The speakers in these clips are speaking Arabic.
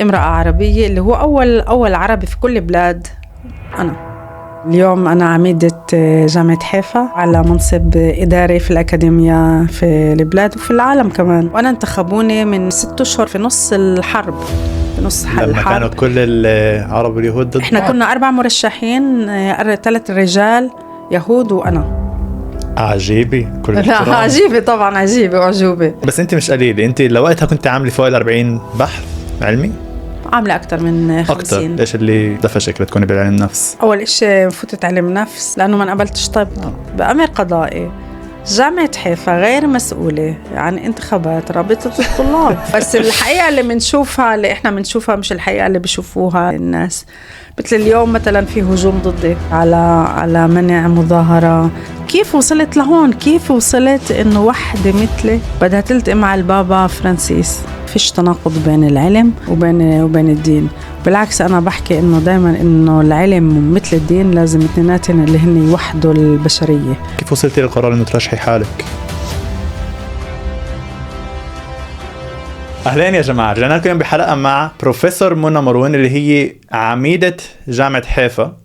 امرأة عربية اللي هو أول عربي في كل بلاد. اليوم أنا عميدة جامعة حيفا على منصب إداري في الأكاديمية في البلاد وفي العالم كمان، وأنا انتخبوني من 6 أشهر في نص الحرب. لما كانوا كل العرب واليهود ضد إحنا كنا 4 مرشحين، 3 رجال يهود وأنا. عجيبة لا عجيبة طبعا، عجيبة وعجوبة. بس أنت مش قليلة، أنت لوقتها كنت عاملة فوق 40 بحث علمي؟ عاملة أكتر من 50. أكتر. إيش اللي دفشك لتكوني بعلم نفس؟ أول إشي فتت علم نفس لأنه ما انقبلتش طب بأمر قضائي. جامعة حيفا غير مسؤولة عن انتخابات رابطة الطلاب. بس الحقيقة اللي منشوفها، اللي إحنا منشوفها مش الحقيقة اللي بيشوفوها الناس. مثل اليوم مثلا في هجوم ضدي على منع مظاهرة. كيف وصلت لهون؟ كيف وصلت إنه وحدة مثلي بدها تلتقي مع البابا فرانسيس؟ فيش تناقض بين العلم وبين الدين. بالعكس أنا بحكي إنه دايما إنه العلم مثل الدين لازم اثنيناتهم اللي هن يوحدوا البشرية. كيف وصلتي للقرار إنه ترشحي حالك؟ أهلين يا جماعة، رجعنا لكم اليوم بحلقة مع بروفيسور منى مروان اللي هي عميدة جامعة حيفا.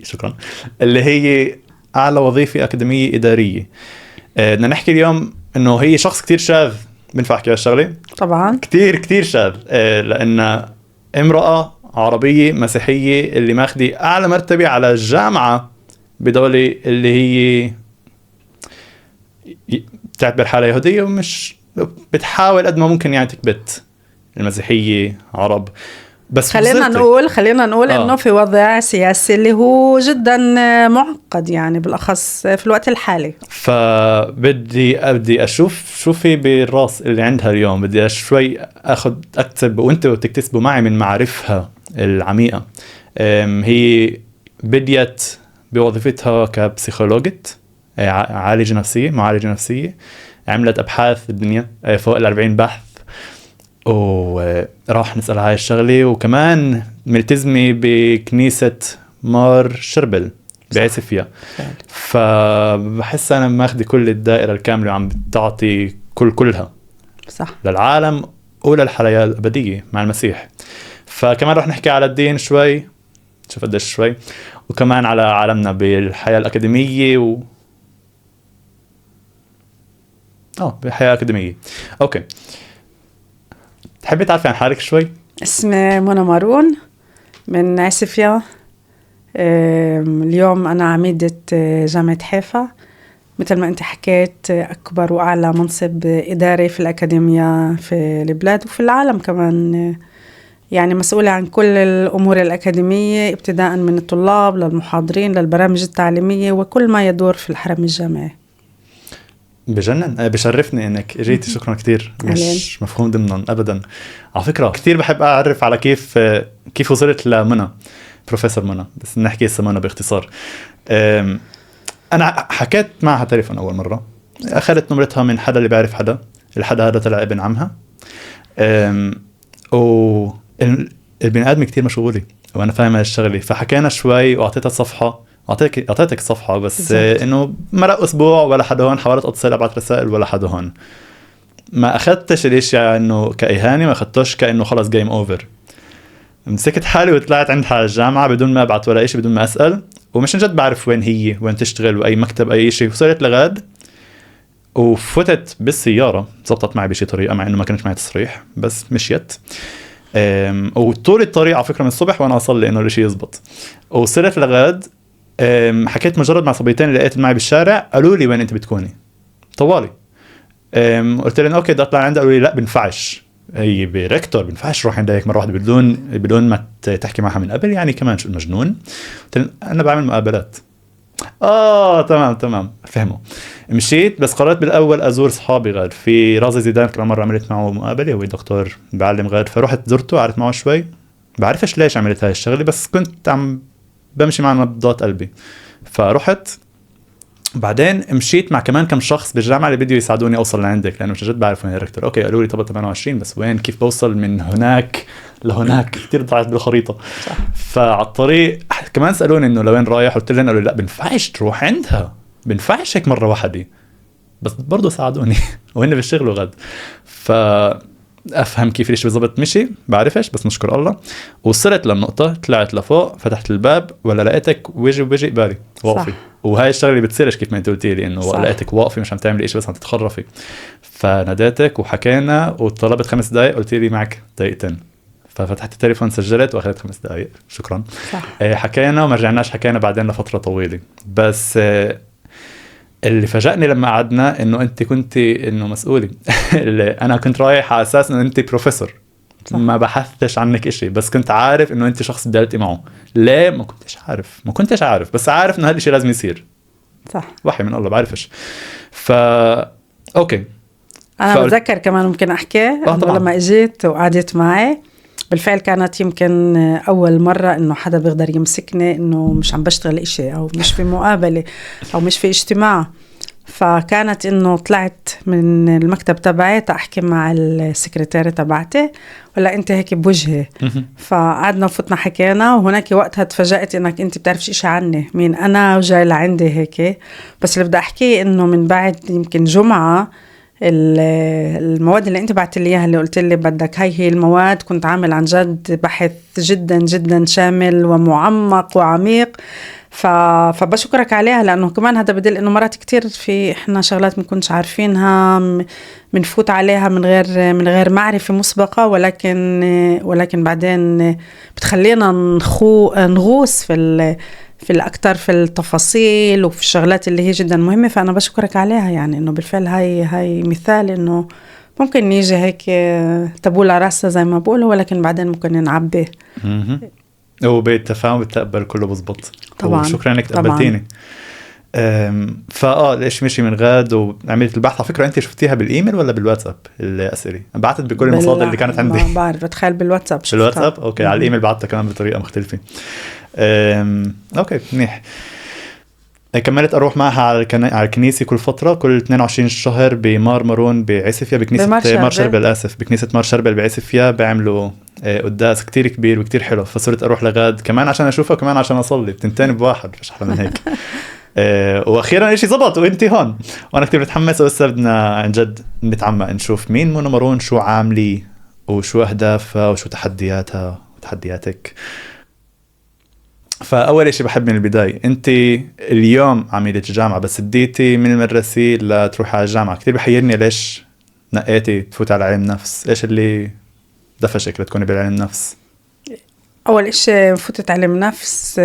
شكرا. اللي هي أعلى وظيفة أكاديمية إدارية. بدنا نحكي اليوم إنه هي شخص كتير شاذ. بنفع أحكي هالشغلة؟ طبعا كتير شاذ، لأن امرأة عربية مسيحية اللي ماخدي أعلى مرتبة على الجامعة بدولة اللي هي تعتبر حالها يهودية ومش بتحاول قد ما ممكن يعني تكبت المسيحية عرب. بس خلينا نقول إنه في وضع سياسي اللي هو جدا معقد يعني بالأخص في الوقت الحالي. فبدي أشوف شو في بالراس اللي عندها اليوم. بدي شوي أكتب وأنتوا تكتسبوا معي من معرفها العميقة. هي بديت بوظيفتها كبسيكولوجية، معالجة نفسية. عملت أبحاث الدنيا فوق 40 بحث، وراح نسأل هاي الشغلة. وكمان ملتزمة بكنيسة مار شربل بعسفيا. فبحس أنا ماخدي كل الدائرة الكاملة وعم بتعطي كلها صح للعالم وللحياة الأبدية مع المسيح. فكمان رح نحكي على الدين شوي، شوف قديش شوي، وكمان على عالمنا بالحياة الأكاديمية بالحياة الأكاديمية. أوكي، تحبي تعرفي عن حالك شوي؟ اسمي منى مارون من عسفيا. اليوم أنا عميدة جامعة حيفا، مثل ما أنت حكيت أكبر وأعلى منصب إداري في الأكاديمية في البلاد وفي العالم كمان. يعني مسؤولة عن كل الأمور الأكاديمية ابتداء من الطلاب للمحاضرين للبرامج التعليمية وكل ما يدور في الحرم الجامعي. بجنن، بشرفني انك اجيتي. شكرا كتير. مش مفهوم ضمنا ابدا. على فكره كتير بحب اعرف على كيف وصلت لمنى، بروفيسور منى. بس نحكي هسه منى باختصار. انا حكيت معها تليفون اول مره، اخذت نمرتها من حدا اللي بيعرف حدا. الحدا هذا طلع ابن عمها. البني ادم كتير مشغولة وانا فاهم هالشغله. فحكينا شوي واعطيتها صفحه، أعطيتك صفحة بس إنه مرق أسبوع ولا حدا هون. حاولت أتصل أبعت رسائل ولا حدا هون. ما أخذتش الاشياء إنه كإهانة، ما أخذتش كإنه خلاص جيم أوفر. مسكت حالي وطلعت عندها الجامعة بدون ما أبعت ولا إشي، بدون ما أسأل. ومش جد بعرف وين هي، وين تشتغل، وأي مكتب، أي إشي. وصلت لغاد وفتت بالسيارة، زبطت معي بشي طريقة مع إنه ما كانت معي تصريح، بس مشيت. وطول الطريق على فكرة من الصبح وأنا أصلي إنه الإشي يزبط. وصلت لغاد، حكيت مجرد مع صبيتين اللي لقيت معي بالشارع، قالوا لي وين انت بتكوني طوالي. قلت لهم اوكي بدي اطلع عندها. قالوا لي لا بنفعش، هي بريكتور بنفعش روح عندها هيك مره واحده بدون ما تحكي معها من قبل. يعني كمان شو المجنون. قلت لهم انا بعمل مقابلات. تمام فهموا. مشيت، بس قررت بالاول ازور اصحابي غاد في رازي زيدان. كمان مره عملت معه مقابله، هو دكتور بعلم غاد. فرحت زرته، قعدت معه شوي. بعرفش ليش عملت هاي الشغله، بس كنت عم بمشي مع نبضات قلبي. فرحت بعدين مشيت مع كمان كم شخص بالجامعة اللي بديوا يساعدوني أوصل لعندك، لأنه مش جد بعرف وين الريكتور. أوكي قالوا لي طب 28، بس وين كيف بوصل من هناك لهناك؟ كتير ضاعت بالخريطة. فعلى الطريق كمان سألوني إنه لوين رايح. قلت لهم، قالوا لا بنفعش تروح عندها، بنفعش هيك مرة واحدة. بس برضو ساعدوني وهن بالشغل وغد. افهم كيف الاشي بالضبط مشي، بعرفش، بس نشكر الله. وصلت للنقطه، طلعت لفوق، فتحت الباب ولا لقيتك وجه قبالي واقفه. وهاي الشغله اللي بتصيرش كيف ما انت قلتي لي، انه لقيتك واقفه مش عم تعملي شيء بس عم تتخرفي. فناديتك وحكينا وطلبت 5 دقائق، قلت لي معك دقيقتين، ففتحت التليفون سجلت واخذت 5 دقائق. شكرا. صح. حكينا وما رجعناش، حكينا بعدين لفتره طويله. بس اللي فاجأني لما قعدنا انه انت كنتي انه مسؤولة. انا كنت رايح على اساس انه انت بروفيسور. صح. ما بحثتش عنك اشي، بس كنت عارف انه انت شخص بدلتي معه. ليه؟ ما كنتش عارف بس عارف انه هالشي لازم يصير. صح. وحي من الله، بعرفش. اوكي. انا بتذكر كمان ممكن احكي لما اجيت وقعدت معي، بالفعل كانت يمكن أول مرة إنه حدا بيقدر يمسكني إنه مش عم بشتغل إشي أو مش في مقابلة أو مش في اجتماع. فكانت إنه طلعت من المكتب تبعي تحكي مع السكرتيرة تبعتي، ولا أنت هيك بوجهي. فقعدنا وفتنا حكينا، وهناك وقتها تفاجأت إنك أنت بتعرفش إشي عني، مين أنا وجاي لعندي هيك. بس اللي بدي أحكيه إنه من بعد يمكن جمعة المواد اللي انت بعت لي اياها، اللي قلت لي بدك هي المواد، كنت عامل عن جد بحث جدا جدا شامل ومعمق وعميق. فبشكرك عليها، لانه كمان هذا بدل انه مرات كتير في احنا شغلات ما كنتش عارفينها منفوت عليها من غير معرفة مسبقة، ولكن بعدين بتخلينا نغوص في الأكتر في التفاصيل وفي الشغلات اللي هي جدا مهمة. فأنا بشكرك عليها، يعني إنه بالفعل هاي مثال إنه ممكن يجي هيك تبولا راسة زي ما بقوله، ولكن بعدين ممكن نعبيه. وبالتفاهم بالتقبل كله بزبط. طبعا. وشكرا إنك تقبلتيني. ليش مشي من غاد وعملت البحث. على فكرة أنت شفتيها بالإيميل ولا بالواتساب الأسئلة؟ بعتت بكل المصادر اللي كانت عندي. ما بعرف، بتخيل بالواتساب. بالواتساب أوكي. على الإيميل بعتها كمان بطريقة مختلفة. أوكي منيح. كملت أروح معها على الكنيسة كل فترة، كل 22 شهر بمارمرون بعسفيا، بكنيسة مارشربل. آسف، بكنيسة مارشربل بعسفيا بيعملوا قداس كتير كبير وكتير حلو. فصرت أروح لغاد كمان عشان أشوفها وكمان عشان أصلي، بتنتين بواحد، فش أحلى من هيك. واخيرا اشي زبط وانتي هون، وانا كتير متحمس. وهسه بدنا عن جد نتعمق نشوف مين منى مارون، شو عاملي وشو اهدافها وشو تحدياتها وتحدياتك. فاول اشي بحب من البداية، انتي اليوم عميدة جامعة بس بديتي من المدرسة لتروحي على الجامعة. كتير بحيرني ليش نقيتي تفوت على علم نفس، ايش اللي دفشك لتكوني بالعلم نفس؟ اول اشي فتت علم نفس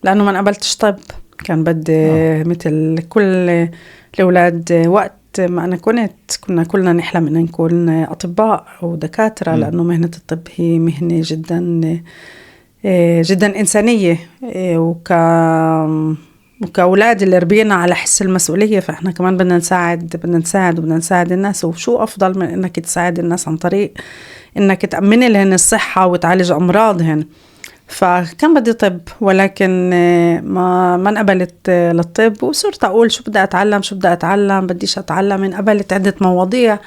لأنه ما قبلتش طب. كان بدي مثل كل الأولاد، وقت ما أنا كنا كلنا نحلم إن نكون أطباء أو دكاترة، لأنه مهنة الطب هي مهنة جدا جدا إنسانية، وكأولاد اللي ربينا على حس المسؤولية. فإحنا كمان بدنا نساعد الناس. وشو أفضل من إنك تساعد الناس عن طريق إنك تأمن لهن الصحة وتعالج أمراضهن. فكان بدي طب، ولكن ما انقبلت للطب. وصرت أقول شو بدي أتعلم، بديش أتعلم. انقبلت عدة مواضيع،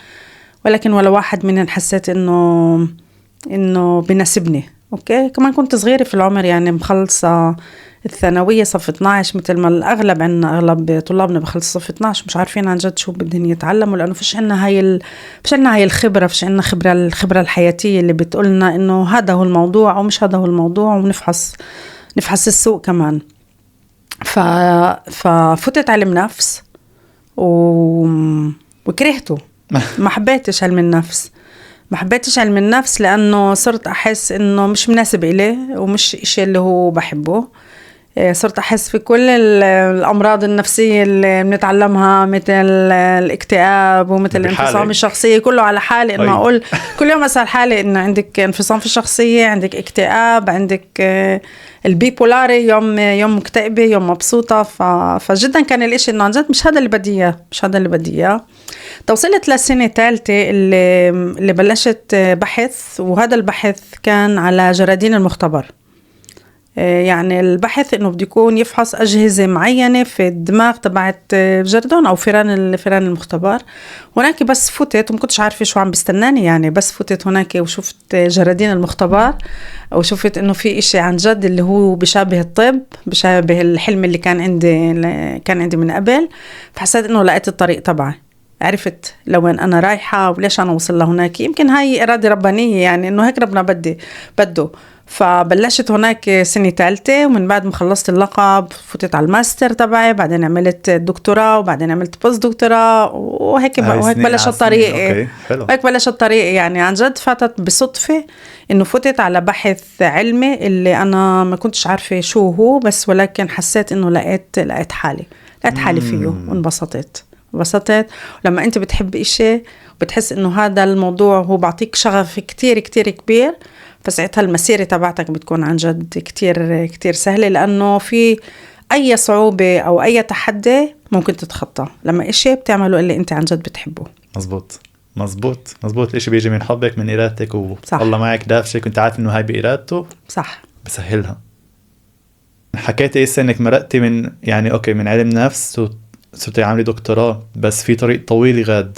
ولكن ولا واحد منهم حسيت إنه بناسبني. أوكي. كمان كنت صغيرة في العمر، يعني مخلصة الثانوية صف 12، مثل ما الأغلب عنا، أغلب طلابنا بخلص صف 12 مش عارفين عن جد شو بدهم يتعلموا، لأنه فيش عنا هاي الخبرة، فيش عنا الخبرة الحياتية اللي بتقولنا إنه هذا هو الموضوع أو مش هذا هو الموضوع، ونفحص السوق كمان. ففتت علم نفس وكرهته. ما حبيتش علم النفس لأنه صرت أحس إنه مش مناسب إليه ومش إشي اللي هو بحبه. صرت أحس في كل الأمراض النفسية اللي بنتعلمها، مثل الاكتئاب ومثل الانفصام الشخصية، كله على حالي إنه أقول كل يوم أسأل حالي إنه عندك انفصام في الشخصية، عندك اكتئاب، عندك البيبولاري، يوم مكتئبة يوم مبسوطة. فجدا كان الإشي إنه عن جد مش هذا اللي بدي إياه. توصلت للسنة الثالثة اللي بلشت بحث، وهذا البحث كان على جرادين المختبر. يعني البحث إنه بده يكون يفحص أجهزة معينة في الدماغ تبعت جردون أو فيران المختبر. هناك بس فتت وما كنتش عارفة شو عم بستناني، يعني بس فتت هناك وشفت جرادين المختبر، وشفت إنه في إشي عن جد اللي هو بشابه الطب، بشابه الحلم اللي كان عندي من قبل. فحسيت إنه لقيت الطريق تبعي. عرفت لوين أنا رايحة وليش أنا وصل لهناك. يمكن هاي إرادة ربانية يعني إنه هيك ربنا بده. فبلشت هناك سنة ثالثة، ومن بعد ما خلصت اللقب فتت على الماستر تبعي، بعدين عملت دكتوراه، وبعدين عملت بوست دكتوراه، وهيك بلشت طريقي. هيك بلشت طريقي يعني عن جد. فاتت بصدفة إنه فتت على بحث علمي اللي أنا ما كنتش عارفة شو هو، بس ولكن حسيت إنه لقيت حالي فيه وانبسطت. لما أنت بتحب إشي وبتحس إنه هذا الموضوع هو بعطيك شغف كتير كتير كبير، فساعتها المسيرة تبعتك بتكون عن جد كتير كتير سهلة، لأنه في أي صعوبة أو أي تحدي ممكن تتخطى لما إشي بتعمله اللي أنت عن جد بتحبه. مزبوط. الإشي بيجي من حبك، من إرادتك، والله معك دافشك وانت عارف إنه هاي بإرادته. صح. بسهلها. حكيت إيه إنك مرقتي من يعني أوكي من علم نفس صرتي عاملة دكتوراه، بس في طريق طويل غاد.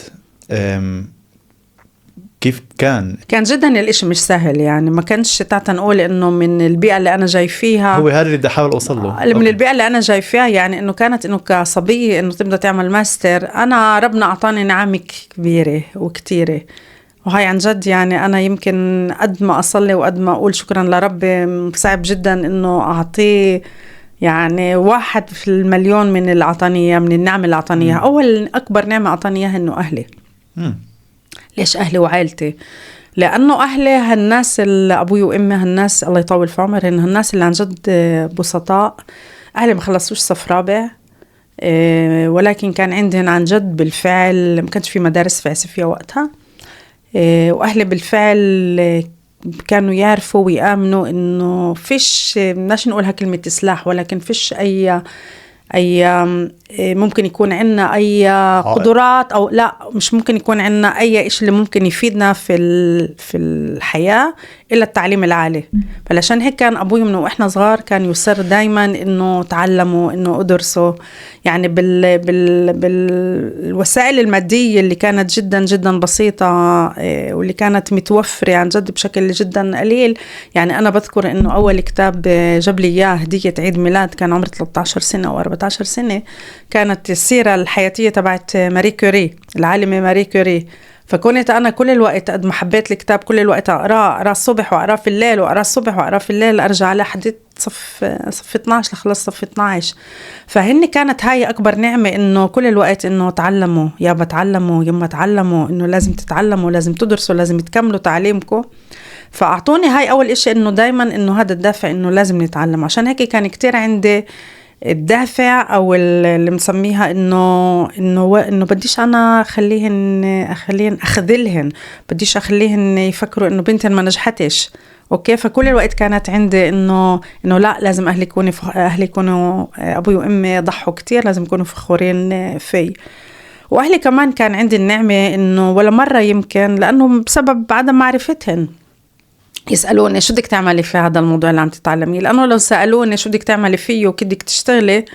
كيف كان جدا الاشي مش سهل يعني. ما كانش تعتا نقول انه من البيئة اللي انا جاي فيها، هو هذا اللي بدي احاول اوصل له من البيئة اللي انا جاي فيها يعني، انه كانت انه كصبية انه تبدأ تعمل ماستر. انا ربنا اعطاني نعم كبيرة وكتيرة، وهاي عن جد يعني. انا يمكن قد ما اصلي وقد ما اقول شكرا لربي، صعب جدا انه اعطيه يعني 1 في المليون من اللي اعطاني، من النعم اللي اعطاني. اول اكبر نعمة اعطاني اياها انه اهلي. ليش أهلي وعائلتي؟ لأنه أهلي هالناس اللي أبوي وأمي، هالناس الله يطول في عمرهم، هالناس اللي عن جد بسطاء. أهلي ما خلصوش صف رابع، ولكن كان عندهم عن جد بالفعل، ما كانش في مدارس في عسفية وقتها، وأهلي بالفعل كانوا يعرفوا ويآمنوا إنه فيش، بدناش نقولها كلمة سلاح، ولكن فيش أي ممكن يكون عنا أي قدرات، أو لا مش ممكن يكون عنا أي إشي اللي ممكن يفيدنا في الحياة إلا التعليم العالي. فلشان هيك كان أبوي من وإحنا صغار كان يصر دايما إنه تعلموا، إنه أدرسوا يعني بالوسائل المادية اللي كانت جدا جدا بسيطة، واللي كانت متوفرة عن جد بشكل جدا قليل. يعني أنا بذكر إنه أول كتاب جاب لي إياه هدية عيد ميلاد كان عمري 13 سنة أو 14 سنة، كانت السيرة الحياتية تبعت ماري كوري، العالمة ماري كوري. فكنت أنا كل الوقت قد ما حبيت الكتاب كل الوقت أقرأ الصبح وأقرأ في الليل، وأقرأ الصبح وأقرأ في الليل، أرجع لحد صف 12 لخلص صف 12. فهن كانت هاي أكبر نعمة، إنه كل الوقت إنه تعلموا، يابا تعلموا، يما تعلموا، إنه لازم تتعلموا، لازم تدرسوا، لازم تكملوا تعليمكم. فأعطوني هاي أول إشي، إنه دايما إنه هذا الدافع إنه لازم نتعلم. عشان هيك كان كتير عندي الدافع او اللي مسميها انه بديش انا اخليهن اخذلهن، بديش اخليهن يفكروا انه بنتي ما نجحتش. اوكي. فكل الوقت كانت عندي انه لا، لازم اهلي يكونوا ابوي وامي ضحوا كتير، لازم يكونوا فخورين في. واهلي كمان كان عندي النعمة انه ولا مرة، يمكن لانه بسبب عدم معرفتهن، يسألوني شو بدك تعملي في هذا الموضوع اللي عم تتعلميه. لأنه لو سألوني شو بدك تعملي فيه وكدك تشتغلي،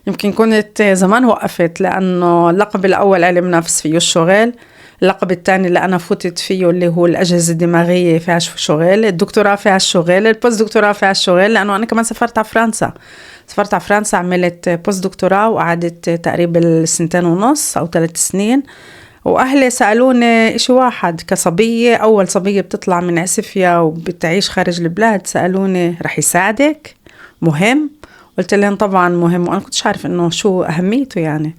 يمكن كنت زمان وقفت. لأنه اللقب الأول علم نفس فيه الشغل، اللقب الثاني اللي أنا فتت فيه اللي هو الأجهزة الدماغية فيها شغل، الدكتوراه فيها الشغل، البوست دكتوراه فيها الشغل. لأنه أنا كمان سافرت على فرنسا، عملت بوست دكتوراه وقعدت تقريبا 2.5 أو 3 سنين. وأهلي سألوني إشي واحد كصبية، أول صبية بتطلع من عسفية وبتعيش خارج البلاد، سألوني رح يساعدك؟ مهم؟ قلت لهم طبعا مهم، وأنا كنتش عارف إنه شو أهميته يعني.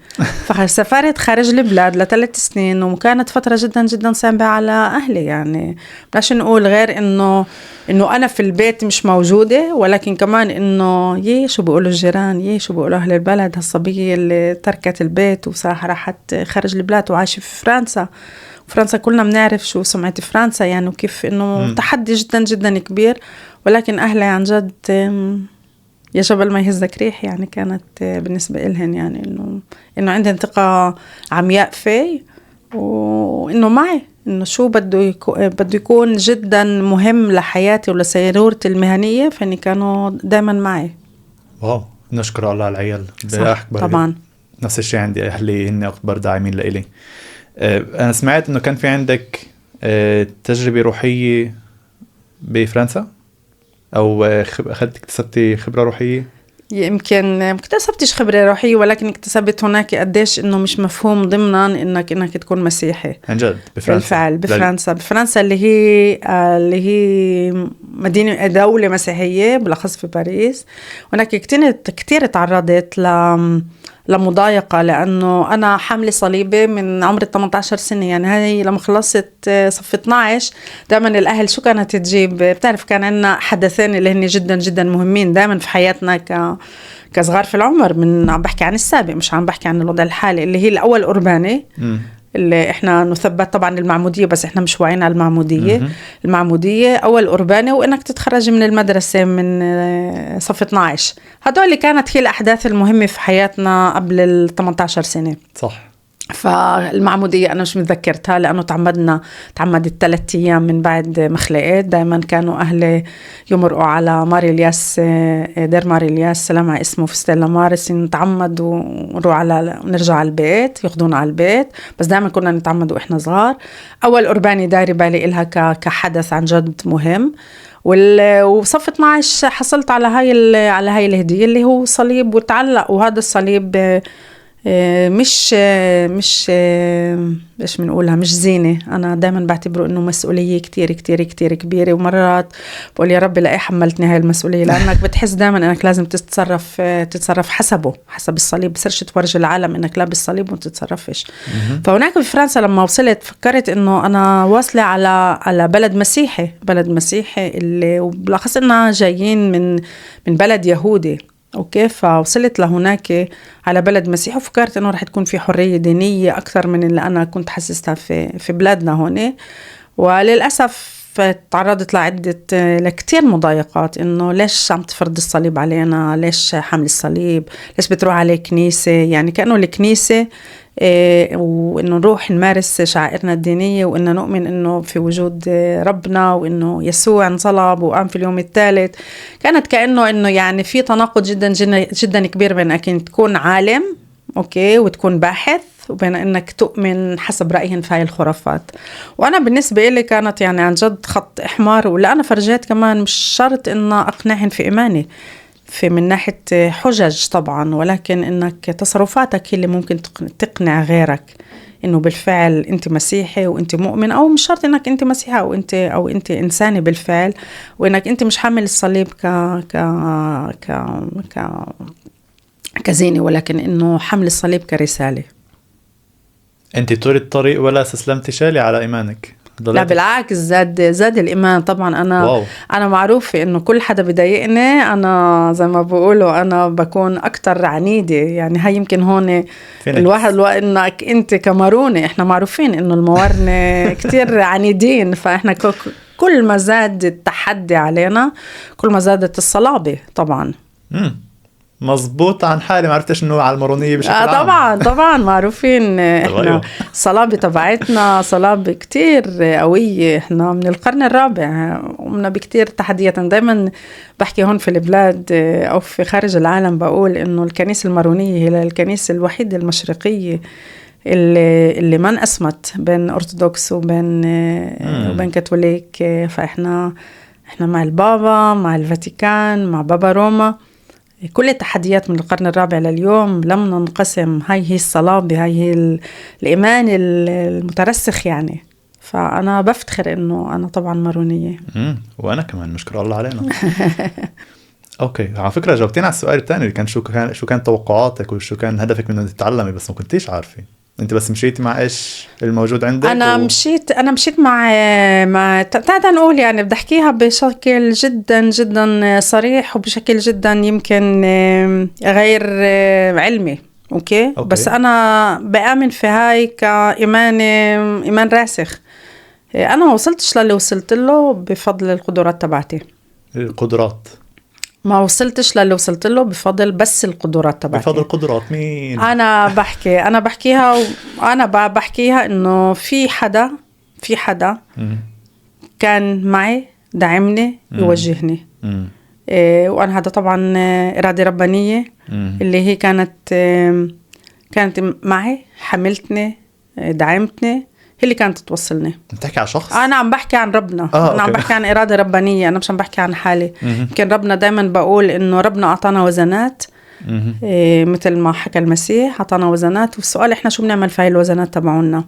فسافرت خارج البلاد ل3 سنين، وكانت فترة جدا جدا صعبة على أهلي يعني. بدناش نقول غير إنه أنا في البيت مش موجودة، ولكن كمان إنه شو بيقولوا الجيران، شو بيقولوا أهل البلد، هالصبية اللي تركت البيت وصراحة راحت خارج البلاد وعايشة في فرنسا كلنا بنعرف شو سمعة فرنسا يعني، وكيف إنه تحدي جدا جدا كبير. ولكن أهلي عن جد يا جبل ما يهزك ريح يعني. كانت بالنسبة إلهن يعني إنه عندهم ثقة عمياء في، وإنه معي، إنه شو بده يكون جدا مهم لحياتي ولسيرورتي المهنية، فإني كانوا دايما معي. واو، نشكر الله على العيال. طبعا نفس الشيء عندي، أهلي هن أكبر داعمين لإلي. أنا سمعت إنه كان في عندك تجربة روحية بفرنسا، أو اكتسبتي خبرة روحية؟ يمكن ما اكتسبتش خبرة روحية، ولكن اكتسبت هناك قديش إنه مش مفهوم ضمنا إنك تكون مسيحي. عن جد بالفعل بفرنسا اللي هي مدينة دولة مسيحية بالأخص في باريس. هناك كتير تعرضت لمضايقة، لأنه أنا حاملة صليبة من عمر 18 سنة. يعني هاي لما خلصت صف 12 دائما الأهل شو كانت تجيب؟ بتعرف كان عنا حدثين اللي هن جدا جدا مهمين دائما في حياتنا كصغار في العمر. عم بحكي عن السابق، مش عم بحكي عن الوضع الحالي. اللي هي الأول أورباني اللي احنا نثبت طبعا المعمودية، بس احنا مش واعيين على المعمودية أول أورباني، وإنك تتخرج من المدرسة من صف 12. هدول اللي كانت هي الأحداث المهمة في حياتنا قبل 18 سنة. صح. فالمعمودية أنا مش متذكرتها لأنه تعمدت 3 أيام من بعد مخلقات. دايما كانوا أهلي يمرقوا على ماري الياس، دير ماري الياس سلام على اسمه في ستيلا مارس، نتعمد ونرجع على البيت، ياخدونا على البيت. بس دايما كنا نتعمد وإحنا صغار. أول أورباني داري بالي إلها كحدث عن جد مهم. وصف 12 حصلت على هاي الهدية اللي هو صليب وتعلق. وهذا الصليب مش ايش بنقولها، مش زينة. انا دائما بعتبره انه مسؤولية كتير كتير كتير كبيرة. ومرات بقول يا رب لاقي حملتني هاي المسؤولية، لانك بتحس دائما انك لازم تتصرف حسب الصليب. بصيرش تورجي العالم انك لابس صليب وتتصرفش. فهناك في فرنسا لما وصلت فكرت انه انا واصلة على بلد مسيحي اللي وبالاخص انها جايين من بلد يهودي. اوكي، فوصلت لهناك على بلد مسيحي وفكرت انه رح تكون في حرية دينية اكثر من اللي انا كنت حسستها في بلادنا هون. وللاسف تعرضت لكتير مضايقات، انه ليش عم تفرض الصليب علينا، ليش حمل الصليب، ليش بتروح عليه كنيسة. يعني كأنه الكنيسة وإنه نروح نمارس شعائرنا الدينية، وإنه نؤمن إنه في وجود ربنا، وإنه يسوع انصلب وقام في اليوم الثالث. كانت كأنه إنه يعني في تناقض جدا جدا كبير بين إنك تكون عالم أوكي وتكون باحث، وبين إنك تؤمن حسب رأيهم في هاي الخرافات. وأنا بالنسبة لي كانت يعني عن جد خط أحمر. ولا أنا فرجيت كمان مش شرط إن أقنعهم في إيماني من ناحية حجج طبعا، ولكن إنك تصرفاتك هي اللي ممكن تقنع غيرك إنه بالفعل أنت مسيحي وأنت مؤمن، أو مش شرط إنك أنت مسيحي أو أنت إنساني بالفعل، وإنك أنت مش حامل الصليب كزينة، ولكن إنه حمل الصليب كرسالة. أنت طول الطريق ولا استسلمتي شالي على إيمانك؟ لا بالعكس، زاد الإيمان طبعا. أنا معروفة إنه كل حدا بيضايقني أنا زي ما بقولوا أنا بكون أكتر عنيدة. يعني هاي يمكن هون الواحد إنك أنت كمارونة، إحنا معروفين إنه الموارنة كتير عنيدين. فإحنا كل ما زاد التحدي علينا كل ما زادت الصلابة طبعا. مزبوط. عن حالي ما عرفتش انه على المارونيه بشكل عام. طبعا معروفين احنا الصلابه تبعتنا صلابه كتير قويه. احنا من القرن الرابع ومنا بكتير تحديات. دايما بحكي هون في البلاد او في خارج العالم بقول انه الكنيسه المارونيه هي الكنيسه الوحيده المشرقيه اللي ما انقسمت بين أرثوذكس وبين كاثوليك. فاحنا مع البابا، مع الفاتيكان، مع بابا روما. كل التحديات من القرن الرابع لليوم لم ننقسم. هاي الصلابة، هاي الإيمان المترسخ يعني. فأنا بفتخر إنه أنا طبعا مارونية. وأنا كمان نشكر الله علينا. أوكي، على فكرة جاوبتين على السؤال الثاني اللي كان شو كان توقعاتك وشو كان هدفك من تتعلمي، بس ما كنتيش عارفة. انت بس مشيتي مع ايش الموجود عندك؟ انا مشيت مع تعال نقول يعني بدي احكيها بشكل جدا جدا صريح وبشكل جدا يمكن غير علمي. أوكي. بس انا بآمن في هاي ايمان راسخ. انا ما وصلتش للي وصلت له بفضل القدرات تبعتي. القدرات ما وصلتش للي وصلت له بفضل بس القدرات تبعتي. بفضل القدرات مين؟ أنا بحكيها إنه في حدا كان معي دعمني يوجهني. وأنا هذا طبعا إرادة ربانية اللي هي كانت معي، حملتني، دعمتني، اللي كانت توصلني. بتحكي على شخص؟ انا عم بحكي عن ربنا. انا عم بحكي عن إرادة ربانية، انا مش عم بحكي عن حالي. يمكن ربنا دايما بقول انه ربنا اعطانا وزنات، مثل ما حكى المسيح اعطانا وزنات، والسؤال احنا شو بنعمل في هاي الوزنات تبعونا.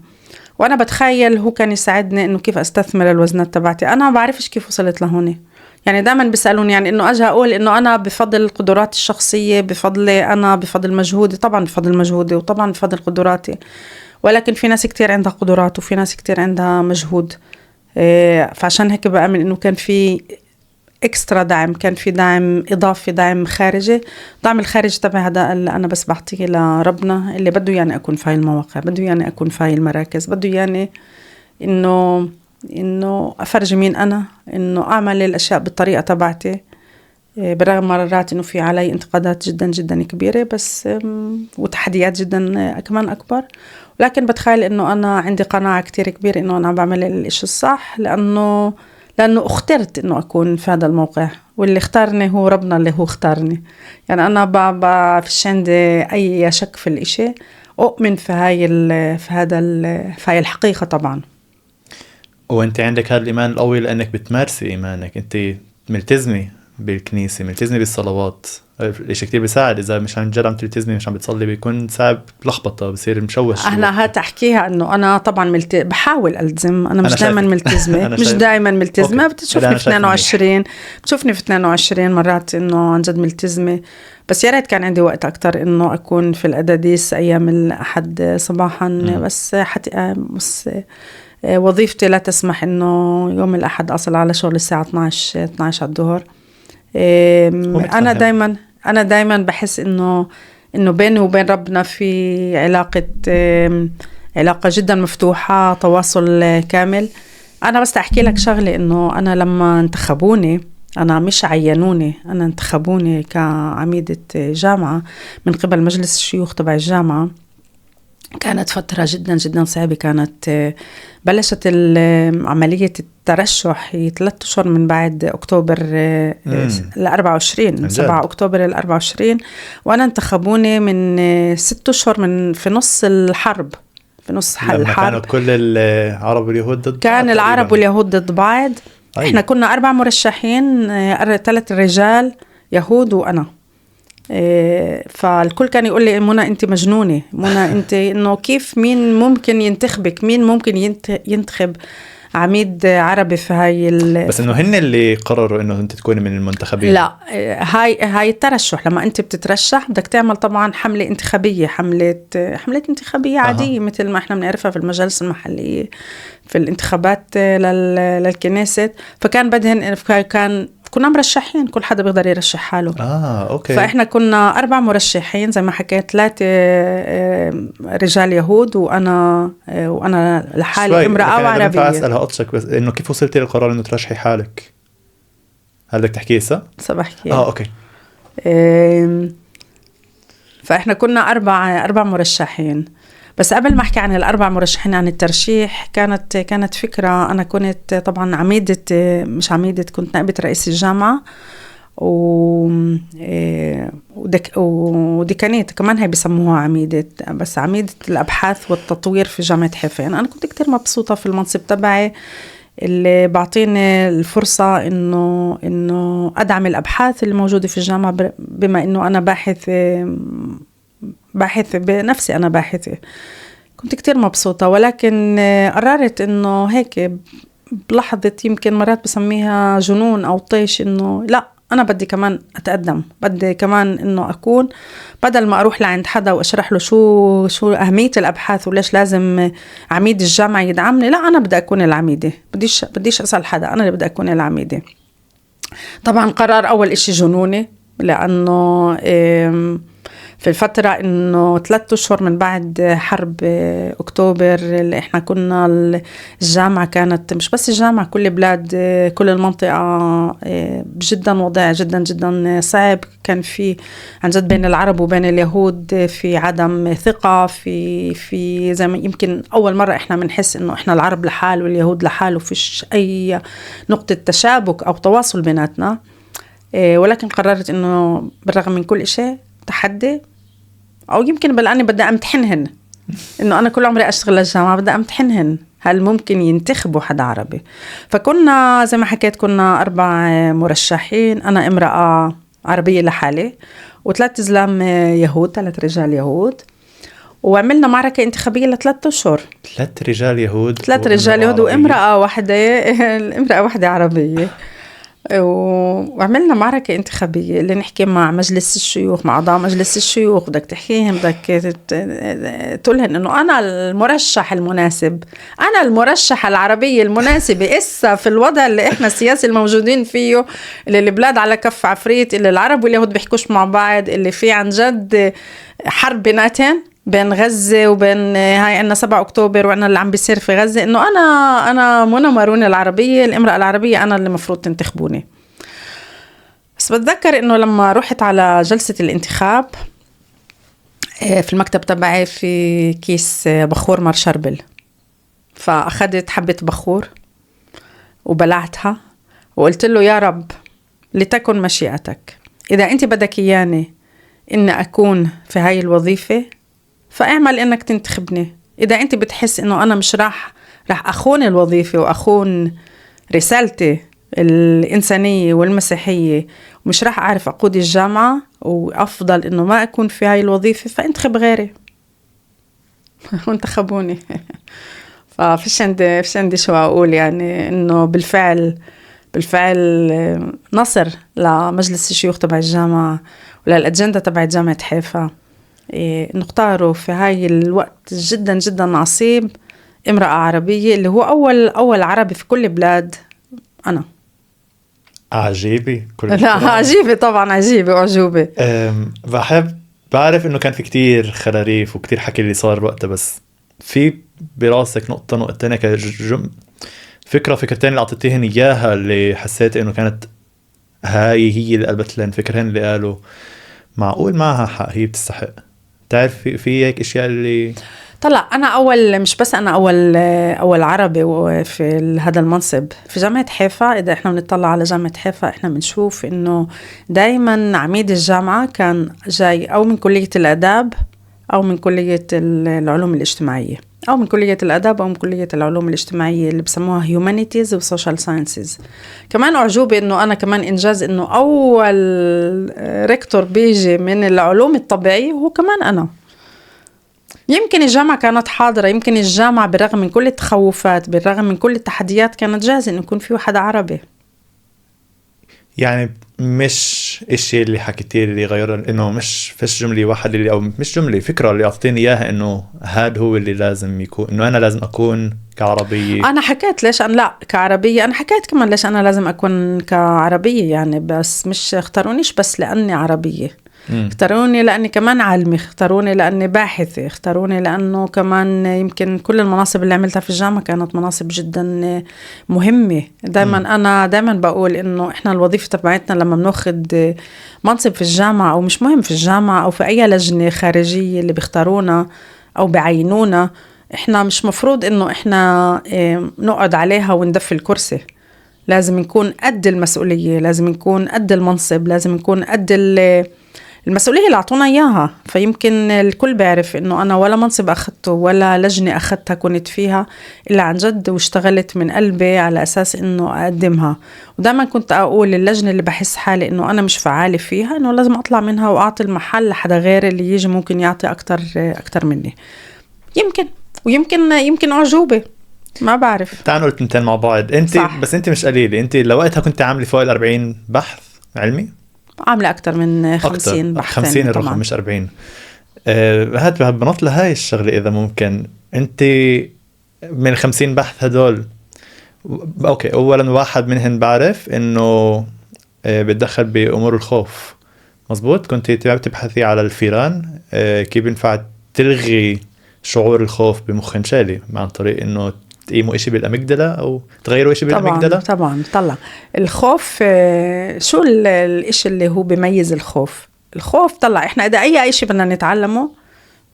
وانا بتخيل هو كان يساعدني انه كيف استثمر الوزنات تبعتي. انا ما بعرفش كيف وصلت لهون، يعني دائما بيسالوني، يعني انه اجي اقول انه انا بفضل قدراتي الشخصيه، بفضل مجهودي، طبعا بفضل مجهودي وطبعا بفضل قدراتي، ولكن في ناس كتير عندها قدرات وفي ناس كتير عندها مجهود. فعشان هيك بأمن انه كان في اكسترا دعم، كان في دعم اضافي، دعم خارجي. دعم الخارج تبع هذا اللي انا بس بعطيه لربنا، اللي بده يعني اكون في هاي المواقع، بده يعني اكون في هاي المراكز، بده يعني انه افرج مين انا، انه اعمل الاشياء بالطريقه تبعتي، برغم مرات انه في علي انتقادات جدا جدا كبيره، بس وتحديات جدا كمان اكبر، ولكن بتخيل انه انا عندي قناعه كتير كبيره انه انا عم بعمل الاشي الصح، لانه اخترت انه اكون في هذا الموقع، واللي اختارني هو ربنا اللي هو اختارني. يعني انا فيش عندي اي شك في الاشي، اؤمن في هاي الحقيقه طبعا. وانت عندك هذا الايمان القوي لانك بتمارسي ايمانك، انت ملتزمه بالكنيسه، ملتزمه بالصلوات. الشيء كتير بيساعد، اذا مش عم تجرب تلتزمي مش عم بتصلي بيكون صعب، لخبطه بصير مشوش. انا هتحكيها انه انا طبعا بحاول التزم، انا مش دائما ملتزمه مش دائما ملتزمه. بتشوفني في 22 بتشوفني في 22 مرات انه عن جد ملتزمه، بس يا ريت كان عندي وقت اكتر انه اكون في القداديس ايام الاحد صباحا. بس وظيفتي لا تسمح انه يوم الاحد اصل على شغل الساعه 12 على الظهر. انا دايما بحس انه بيني وبين ربنا في علاقه جدا مفتوحه، تواصل كامل. انا بس احكي لك شغله، انه انا لما انتخبوني، انا مش عينوني، انا انتخبوني كعميده جامعه من قبل مجلس الشيوخ تبع الجامعه. كانت فترة جدا جدا صعبة، كانت بلشت عملية الترشح 3 أشهر من بعد أكتوبر 24، 7 أكتوبر 24، وأنا انتخبوني من 6 أشهر في نص الحرب، في نص الحرب. كانوا كل العرب واليهود ضد بعض، كان العرب واليهود ضد بعض. احنا كنا 4 مرشحين، 3 رجال يهود وأنا. فالكل كان يقول لي منى انت مجنونة، منى انت انه كيف، مين ممكن ينتخبك، مين ممكن ينتخب عميد عربي في هاي بس انه هن اللي قرروا انه انت تكوني من المنتخبين. لا، هاي الترشح، لما انت بتترشح بدك تعمل طبعا حملة انتخابية، حملة انتخابية عادية مثل ما احنا بنعرفها في المجالس المحلية في الانتخابات للكنيسة. فكان كنا مرشحين، كل حدا بيقدر يرشح حاله. أوكي. فإحنا كنا 4 مرشحين زي ما حكيت، 3 رجال يهود وأنا لحالي امرأة وعربية. أسألها قطشك بس إنه كيف وصلتي للقرار إنه ترشحي حالك؟ هل بدك تحكيه بحكي. أوكي. فإحنا كنا 4 مرشحين. بس قبل ما أحكي عن 4 مرشحين عن الترشيح، كانت فكرة. أنا كنت طبعا كنت نائبة رئيس الجامعة وديكانية كمان، هي بيسموها عميدة، بس عميدة الأبحاث والتطوير في جامعة حيفا. أنا كنت كتير مبسوطة في المنصب تبعي اللي بعطيني الفرصة إنه أدعم الأبحاث اللي موجودة في الجامعة، بما إنه أنا باحث بنفسي، أنا باحثة. كنت كتير مبسوطة، ولكن قررت إنه هيك بلحظة، يمكن مرات بسميها جنون أو طيش، إنه لا، أنا بدي كمان أتقدم، بدي كمان إنه أكون، بدل ما أروح لعند حدا وأشرح له شو أهمية الأبحاث وليش لازم عميد الجامعة يدعمني. لا، أنا بدي أكون العميدة، بديش أسأل حدا، أنا اللي بدي أكون العميدة. طبعا قرار أول إشي جنوني، لأنه في الفترة إنه 3 أشهر من بعد حرب أكتوبر، اللي إحنا كنا الجامعة كانت، مش بس الجامعة، كل بلاد، كل المنطقة جدا وضع جدا جدا صعب. كان في عن جد بين العرب وبين اليهود في عدم ثقة، في زي ما يمكن أول مرة إحنا بنحس إنه إحنا العرب لحال واليهود لحال، وفيش أي نقطة تشابك أو تواصل بيناتنا. ولكن قررت إنه بالرغم من كل شيء، تحدي، أو يمكن بل أني بدي أمتحنهن، إنه أنا كل عمري أشتغل للجامعة، بدي أمتحنهن هل ممكن ينتخبوا حدا عربي. فكنا زي ما حكيت كنا 4 مرشحين، أنا امرأة عربية لحالي و3 زلام يهود، 3 رجال يهود، وعملنا معركة انتخابية ل3 أشهر. 3 رجال يهود 3 رجال يهود وامرأة واحدة امرأة واحدة عربية. وعملنا معركة انتخابية اللي نحكي مع مجلس الشيوخ، مع أعضاء مجلس الشيوخ، بدك تحكيهم، بدك تقولهن إنه أنا المرشح المناسب، أنا المرشح العربية المناسبة إسا في الوضع اللي إحنا السياسي الموجودين فيه، اللي البلاد على كف عفريت، اللي العرب واليهود بيحكوش مع بعض، اللي فيه عن جد حرب بيناتين بين غزة وبين هاي عنا 7 أكتوبر وعنا اللي عم بيصير في غزة. إنه أنا منى ماروني العربية، الامرأة العربية، أنا اللي مفروض تنتخبوني. بس بتذكر إنه لما رحت على جلسة الانتخاب في المكتب تبعي في كيس بخور مار شربل، فأخذت حبة بخور وبلعتها وقلت له يا رب لتكن مشيئتك، إذا أنت بدك إياني إن أكون في هاي الوظيفة فاعمل إنك تنتخبني. إذا أنت بتحس إنه أنا مش راح أخون الوظيفة وأخون رسالتي الإنسانية والمسيحية ومش راح أعرف أقود الجامعة وأفضل إنه ما أكون في هاي الوظيفة، فانتخب غيري. وانتخبوني. ففيش عندي شو أقول، يعني إنه بالفعل نصر لمجلس الشيوخ تبع الجامعة وللأجندة تبع جامعة حيفا نختاره في هاي الوقت جدا جدا عصيب امرأة عربية، اللي هو أول عربي في كل بلاد. أنا عجيبة لا عجيبة طبعا، عجيبة وعجوبة. بعرف إنه كان في كتير خراريف وكتير حكي اللي صار وقتها، بس في براسك نقطتين فكرتين اللي أعطيتيهن إياها اللي حسيت إنه كانت هاي هي اللي قلبت لين فكرهن اللي قالوا معقول معها حق، هي بتستحق. تعرف في هيك اشياء اللي طلع انا مش بس انا اول عربي في هذا المنصب في جامعة حيفا. اذا احنا بنطلع على جامعة حيفا احنا بنشوف انه دايما عميد الجامعة كان جاي او من كلية الاداب او من كلية العلوم الاجتماعية او من كلية الاداب او من كلية العلوم الاجتماعية اللي بسموها هيومانيتيز وسوشيال ساينسز. كمان اعجوبة انه انا كمان انجاز انه اول ريكتور بيجي من العلوم الطبيعية وهو كمان انا. يمكن الجامعة كانت حاضرة، يمكن الجامعة بالرغم من كل التخوفات بالرغم من كل التحديات كانت جاهزة انه يكون في واحد عربي. يعني مش الشيء اللي حكيتيه اللي غير انه مش فيش جملة واحدة اللي او مش جملة، فكرة اللي اعطيتيني اياها انه هذا هو اللي لازم يكون، انه انا لازم اكون كعربية. انا حكيت ليش انا لا كعربية، انا حكيت كمان ليش انا لازم اكون كعربية، يعني بس مش اختارونيش بس لاني عربية، اختاروني لاني كمان عالمة، اختاروني لاني باحثة، اختاروني لانه كمان يمكن كل المناصب اللي عملتها في الجامعة كانت مناصب جدا مهمة. انا دايما بقول انه احنا الوظيفة تبعتنا لما بناخد منصب في الجامعة او مش مهم في الجامعة او في اي لجنة خارجية اللي بيختارونا او بعينونا، احنا مش مفروض انه احنا نقعد عليها وندفي الكرسي. لازم نكون قد المسؤولية، لازم نكون قد المنصب، لازم نكون قد المسؤولية اللي أعطونا إياها. فيمكن الكل بيعرف إنه أنا ولا منصب أخذته ولا لجنة أخذتها كنت فيها إلا عن جد واشتغلت من قلبي على أساس إنه أقدمها. ودائما كنت أقول اللجنة اللي بحس حالي إنه أنا مش فعالة فيها إنه لازم أطلع منها وأعطي المحل لحدا غير اللي يجي ممكن يعطي أكتر مني. يمكن أعجوبة، ما بعرف. تعالوا التنتين مع بعض. أنت صح. بس أنت مش قليلة، أنت لوقتها كنت عاملة فوق 40 بحث علمي، عاملة أكتر من 50 بحث. 50 الرقم مش 40. هات بنط لهاي الشغلة إذا ممكن. أنت من 50 بحث هدول أوكي، أولا واحد منهن بعرف إنه بتدخل بأمور الخوف، مزبوط. كنت تبحثي على الفيران كيف ينفع تلغي شعور الخوف بمخ شالي عن طريق إنه تقيموا إشي بالأميجدلا أو تغيروا إشي بالأميجدلا. طبعا طلع الخوف. شو الإشي اللي هو بيميز الخوف طلع إحنا إذا أي إشي بدنا نتعلمه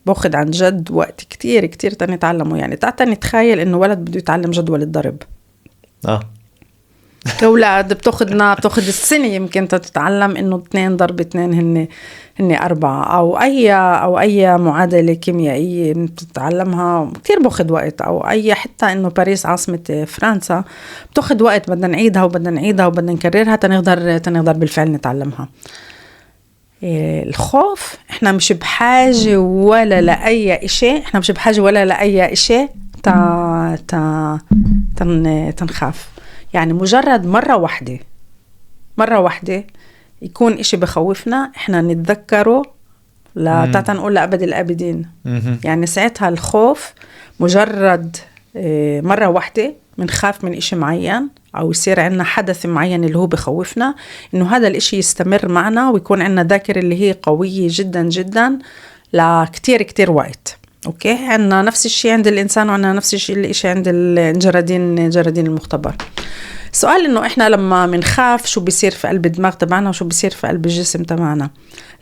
باخد عن جد وقت كتير نتعلمه. يعني تعال نتخيل إنه ولد بده يتعلم جدول الضرب. أولاد بتاخد السنة يمكن تتعلم إنه 2 ضرب 2 هن 4 أو أي معادلة كيميائية بتتعلمها كتير باخد وقت، أو أي حتى إنه باريس عاصمة فرنسا بتاخد وقت، بدنا نعيدها وبدنا نكررها تنقدر بالفعل نتعلمها. الخوف احنا مش بحاجة ولا لأي شيء، احنا مش بحاجة ولا لأي شيء تنخاف. يعني مجرد مرة واحدة يكون إشي بخوفنا احنا نتذكره لا نقول لأبد الآبدين. يعني ساعتها الخوف مجرد مرة واحدة منخاف من إشي معين أو يصير عنا حدث معين اللي هو بخوفنا، إنه هذا الإشي يستمر معنا ويكون عنا ذاكرة اللي هي قوية جدا جدا لكتير وقت. أوكي، عنا نفس الشيء عند الإنسان وعنا نفس الشيء عند جرادين المختبر. سؤال إنه إحنا لما منخاف شو بيصير في قلب الدماغ تبعنا وشو بيصير في قلب الجسم تبعنا.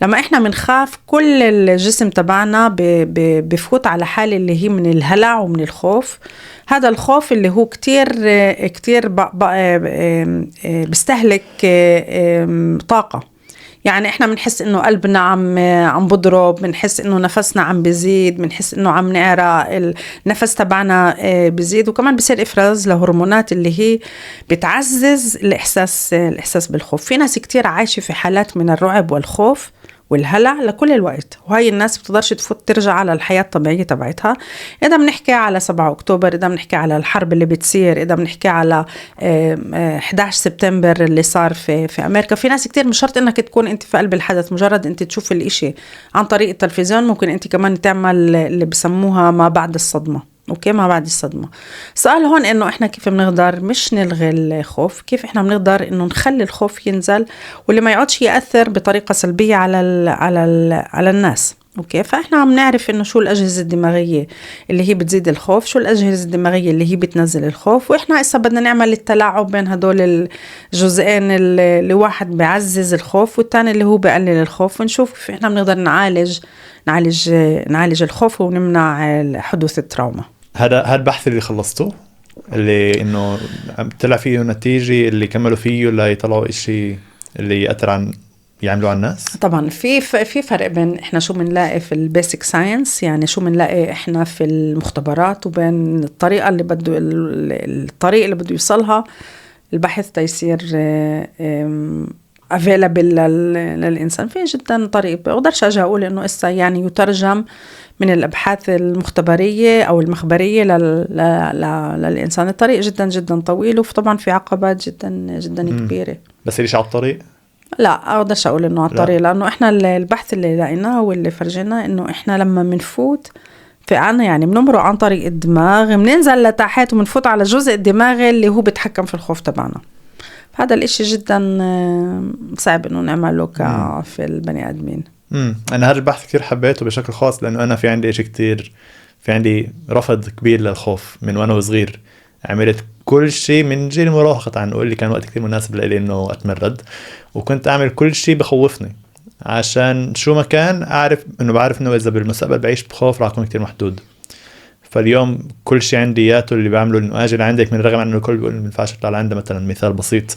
لما إحنا منخاف كل الجسم تبعنا بفوت على حالة اللي هي من الهلع ومن الخوف. هذا الخوف اللي هو كتير بيستهلك طاقة. يعني إحنا بنحس إنه قلبنا عم بضرب، بنحس إنه نفسنا عم بيزيد، بنحس إنه عم نعرق، النفس تبعنا بيزيد، وكمان بيصير إفراز لهرمونات اللي هي بتعزز الإحساس بالخوف. في ناس كتير عايشة في حالات من الرعب والخوف والهلع لكل الوقت، وهي الناس بتقدرش ترجع على الحياة الطبيعية تبعتها. إذا بنحكي على 7 أكتوبر، إذا بنحكي على الحرب اللي بتصير، إذا بنحكي على 11 سبتمبر اللي صار في أمريكا، في ناس كتير مش شرط إنك تكون أنت في قلب الحدث، مجرد أنت تشوف الإشي عن طريق التلفزيون ممكن أنت كمان تعمل اللي بسموها ما بعد الصدمة. أوكي، ما بعد الصدمة. السؤال هون إنه إحنا كيف بنقدر مش نلغي الخوف، كيف إحنا بنقدر إنه نخلي الخوف ينزل واللي ما يقعدش يأثر بطريقة سلبية على الناس. أوكي، فإحنا عم نعرف إنه شو الأجهزة الدماغية اللي هي بتزيد الخوف، شو الأجهزة الدماغية اللي هي بتنزل الخوف، وإحنا إسا بدنا نعمل التلاعب بين هدول الجزئين، اللي واحد بيعزز الخوف والتاني اللي هو بيقلل الخوف، ونشوف كيف إحنا بنقدر نعالج الخوف ونمنع حدوث التراوما. هذا البحث اللي خلصته اللي انه طلع فيه نتيجة اللي كملوا فيه ولا يطلعوا اشي اللي يأثر يعملوا على الناس؟ طبعا في فرق بين احنا شو بنلاقي في البيسك ساينس، يعني شو بنلاقي احنا في المختبرات، وبين الطريقة اللي بده يوصلها البحث تيصير available للإنسان. في جدا طريق بقدرش أجي أقول إنه إسا يعني يترجم من الأبحاث المختبرية أو المخبرية للإنسان. الطريق جدا جدا طويل، وطبعا في عقبات جدا جدا كبيرة. بس ليش على الطريق؟ لا أقدرش أقول إنه على الطريق، لأنه إحنا البحث اللي لقيناه واللي فرجينا إنه إحنا لما منفوت في عنا يعني بنمرق عن طريق الدماغ، بننزل لتحت ومنفوت على جزء الدماغ اللي هو بيتحكم في الخوف تبعنا. هذا الاشي جدا صعب انه نعمله في البني ادمين. انا هذا البحث كتير حبيته بشكل خاص، لانه انا في عندي اشي كتير، في عندي رفض كبير للخوف من وانا صغير. عملت كل شيء من جيل المراهقة، تعال نقول لي كان وقت كتير مناسب لي انه اتمرد، وكنت اعمل كل شيء بخوفني عشان شو ما كان اعرف انه بعرف انه اذا بالمستقبل بعيش بخوف راح اكون كتير محدود. فاليوم كل شيء عندي ياتو اللي بعمله انه اجي لعندك، من رغم انه الكل بيقول ما ينفعش اطلع لعنده. مثلا مثال بسيط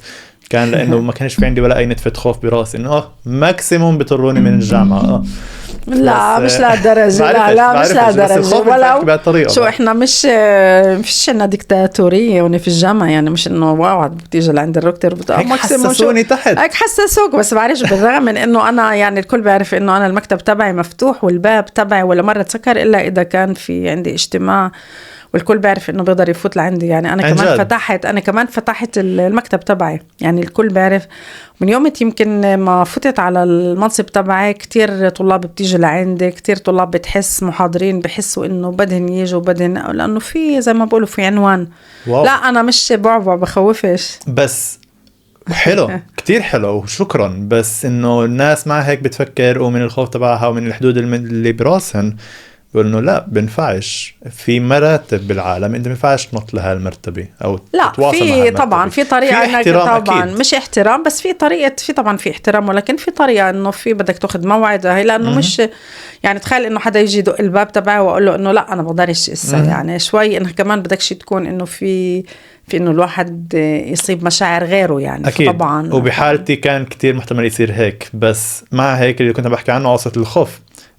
كان لانه ما كانش في عندي ولا اي نتفه خوف براسي انه ماكسيموم بيطروني من الجامعه. لا مش لهالدرجه، لا مش لهالدرجه. ولو شو احنا مش فيش لنا ديكتاتوريه وني في الجامعه، يعني مش انه واو بتيجي لعند الدكتور ماكسيموم حسسوني تحت هيك حسسوك. بس بعرفش بالرغم من انه انا يعني الكل بيعرف انه انا المكتب تبعي مفتوح والباب تبعي ولا مره تسكر الا اذا كان في عندي اجتماع، والكل بيعرف انه بيقدر يفوت لعندي. يعني انا كمان فتحت المكتب تبعي، يعني الكل بيعرف. من يوم يمكن ما فتت على المنصب تبعي كتير طلاب بتيجي لعندي، كتير طلاب بتحس محاضرين بحسوا انه بدهن يجوا لانه في زي ما بقولوا في عنوان. واو. لا انا مش بعبع بخوفش، بس حلو كتير حلو وشكرا. بس انه الناس مع هيك بتفكر ومن الخوف تبعها ومن الحدود اللي براسهن بيقول انه لا بنفعش في مراتب بالعالم، انت بنفعش تنط لها المرتبه او لا في طبعا في طريقه انك طبعا أكيد. مش احترام بس في طريقه، في طبعا في احترام، ولكن في طريقه انه في بدك تاخذ موعد هي، لانه مش يعني تخيل انه حدا يجي يدق الباب تبعه واقول له انه لا انا بقدرش يعني شوي انه كمان بدكش تكون انه في في إنه الواحد يصيب مشاعر غيره يعني. أكيد. طبعا وبحالتي كان كتير محتمل يصير هيك، بس مع هيك اللي كنت بحكي عنه عصة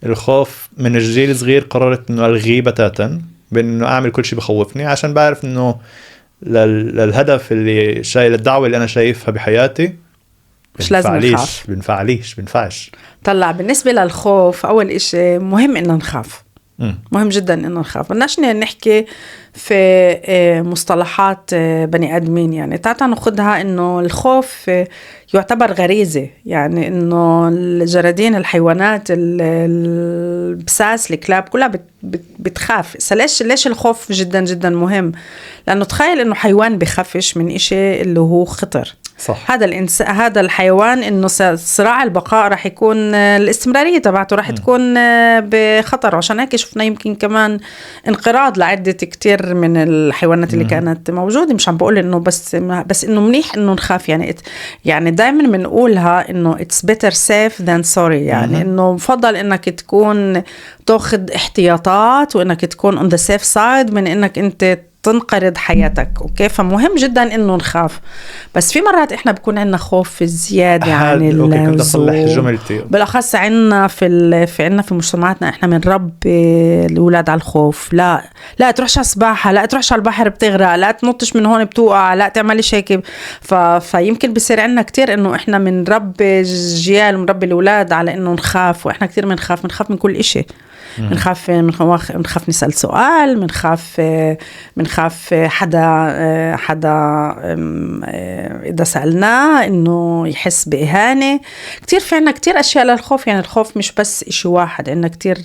الخوف من الجيل صغير قررت إنه ألغيه بتاتا، بإنه أعمل كل شيء بخوفني، عشان بعرف إنه للهدف اللي للدعوة اللي أنا شايفها بحياتي مش لازم نخاف. بنفعش. طلع بالنسبة للخوف، أول إشي مهم إنه نخاف. مهم جدا إنه نخاف. بدناش نحكي في مصطلحات بني آدمين يعني. تعالوا ناخدها إنه الخوف يعتبر غريزة، يعني إنه الجرادين، الحيوانات، البساس، الكلاب كلها بتخاف. ليش الخوف جدا جدا مهم؟ لأنه تخيل إنه حيوان بخافش من إشي اللي هو خطر. صح. هذا الحيوان إنه صراع البقاء راح يكون الاستمرارية تبعته راح تكون بخطر. عشان هيك شفنا يمكن كمان انقراض لعدة كتير من الحيوانات اللي كانت موجودة. مش عم بقول إنه بس إنه منيح إنه نخاف يعني دائما بنقولها إنه it's better safe than sorry، يعني إنه بفضل إنك تكون تأخذ احتياطات وإنك تكون on the safe side من إنك أنت تنقرض حياتك. أوكي، فمهم جدا إنه نخاف. بس في مرات إحنا بكون عندنا خوف زيادة عن اللزوم، بالأخص عنا في مجتمعاتنا إحنا بنربي الأولاد على الخوف. لا تروحش على السباحة، لا تروحش على البحر بتغرق، لا تنطش من هون بتوقع، لا تعمليش هيك. فيمكن بيصير عنا كتير إنه إحنا بنربي جيال ومربي الأولاد على إنه نخاف. وإحنا كتير بنخاف من كل إشي. بنخاف نسأل سؤال، بنخاف حدا إذا سألناه إنه يحس بإهانة. كتير في عنا كتير أشياء للخوف. يعني الخوف مش بس إشي واحد، إنه كتير.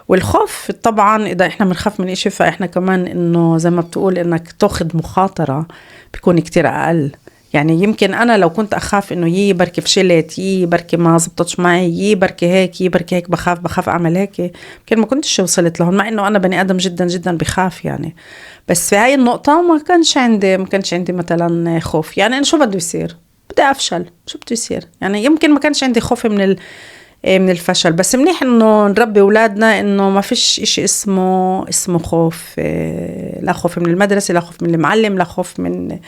والخوف طبعا إذا إحنا بنخاف من إشي فإحنا كمان إنه زي ما بتقول إنك تأخذ مخاطرة بيكون كتير أقل. يعني يمكن أنا لو كنت أخاف إنه بركي فشلت، بركي ما زبطتش معي، بركي هيك بخاف أعمل هيك، يمكن ما كنتش وصلت لهون. مع إنه أنا بني آدم جدا جدا بخاف يعني. بس في هاي النقطة ما كانش عندي مثلا خوف. يعني أنا شو بده يصير؟ بدي أفشل، شو بده يصير؟ يعني يمكن ما كانش عندي خوف من الفشل. بس منيح إنه نربي أولادنا إنه ما فيش إشي اسمه خوف. لا خوف من المدرسة، لا خوف من المعلم، لا خوف من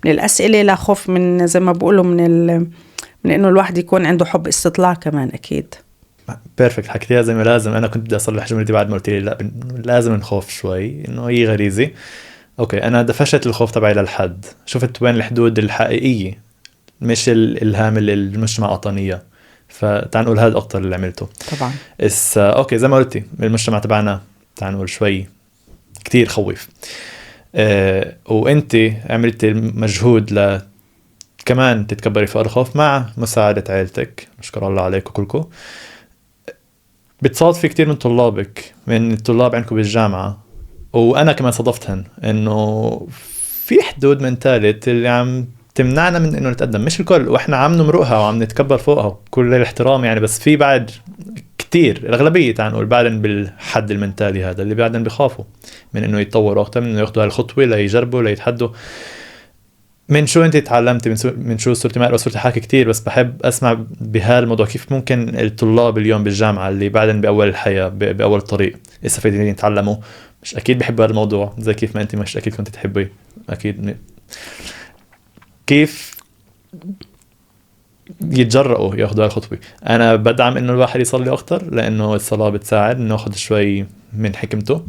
الأسئلة، لا خوف من زي ما بقولوا من إنه الواحد يكون عنده حب استطلاع كمان. أكيد. بيرفكت، حكيتيها زي ما لازم. أنا كنت بدي أصلح جملتي بعد ما قلت لي لا لازم نخوف شوي، إنه هي غريزة. أوكي، أنا دفشت الخوف تبعي للحد، شفت وين الحدود الحقيقية مش الإلهام اللي المجتمع أعطانيه. فتعال نقول هذا أكتر اللي عملته طبعا. أوكي، زي ما قلتي المجتمع تبعنا تعال نقول شوي كتير خوف. وأنت عملتي مجهود كمان تتكبري فوق الخوف مع مساعدة عائلتك، نشكر الله عليكم كلكم. بتصادفي كتير من طلابك، من الطلاب عندكم بالجامعة، وأنا كمان صادفتهن، إنه في حدود منتاليت اللي عم تمنعنا من إنه نتقدم. مش الكل، وإحنا عم نمرقها وعم نتكبر فوقها كل الاحترام يعني. بس في بعد كتير، الأغلبية تعال نقول بعدين بالحد المنتالي هذا اللي بعدين بيخافوا من إنه يتطوروا أكتر، من إنه ياخدوا هالخطوة ليجربوا ليتحدوا. من شو أنت تعلمتي من شو صرتي ما صرتي حاكي كتير، بس بحب أسمع بهالموضوع كيف ممكن الطلاب اليوم بالجامعة اللي بعدين بأول الحياة بأول الطريق استفيدوا يتعلموا. مش أكيد بحبوا هذا الموضوع زي كيف ما أنت مش أكيد كنت تحبي. أكيد كيف يتجرؤوا ياخدوا هالخطوة. أنا بدعم إنه الواحد يصلي أكتر، لأنه الصلاة بتساعد إنه ياخد شوي من حكمته.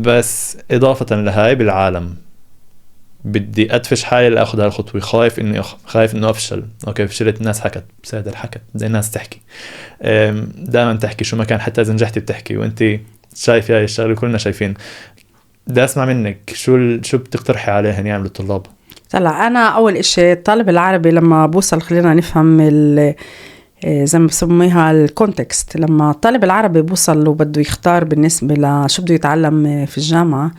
بس إضافة لهاي بالعالم بدي أدفش حالي لأخذ هالخطوة. خايف إنه أفشل. أوكي، فشلت، الناس حكت، بسادر حكت، زي الناس تحكي دائما تحكي شو ما كان، حتى إذا نجحتي بتحكي وأنت شايف هاي الشغلة كلنا شايفين. بدي أسمع منك شو بتقترحي عليهن يعملوا الطلاب. طلع أنا أول إشي الطالب العربي لما بوصل، خلينا نفهم زي ما بسميها الكونتكست. لما الطالب العربي بوصل وبده يختار بالنسبة لشو بده يتعلم في الجامعة،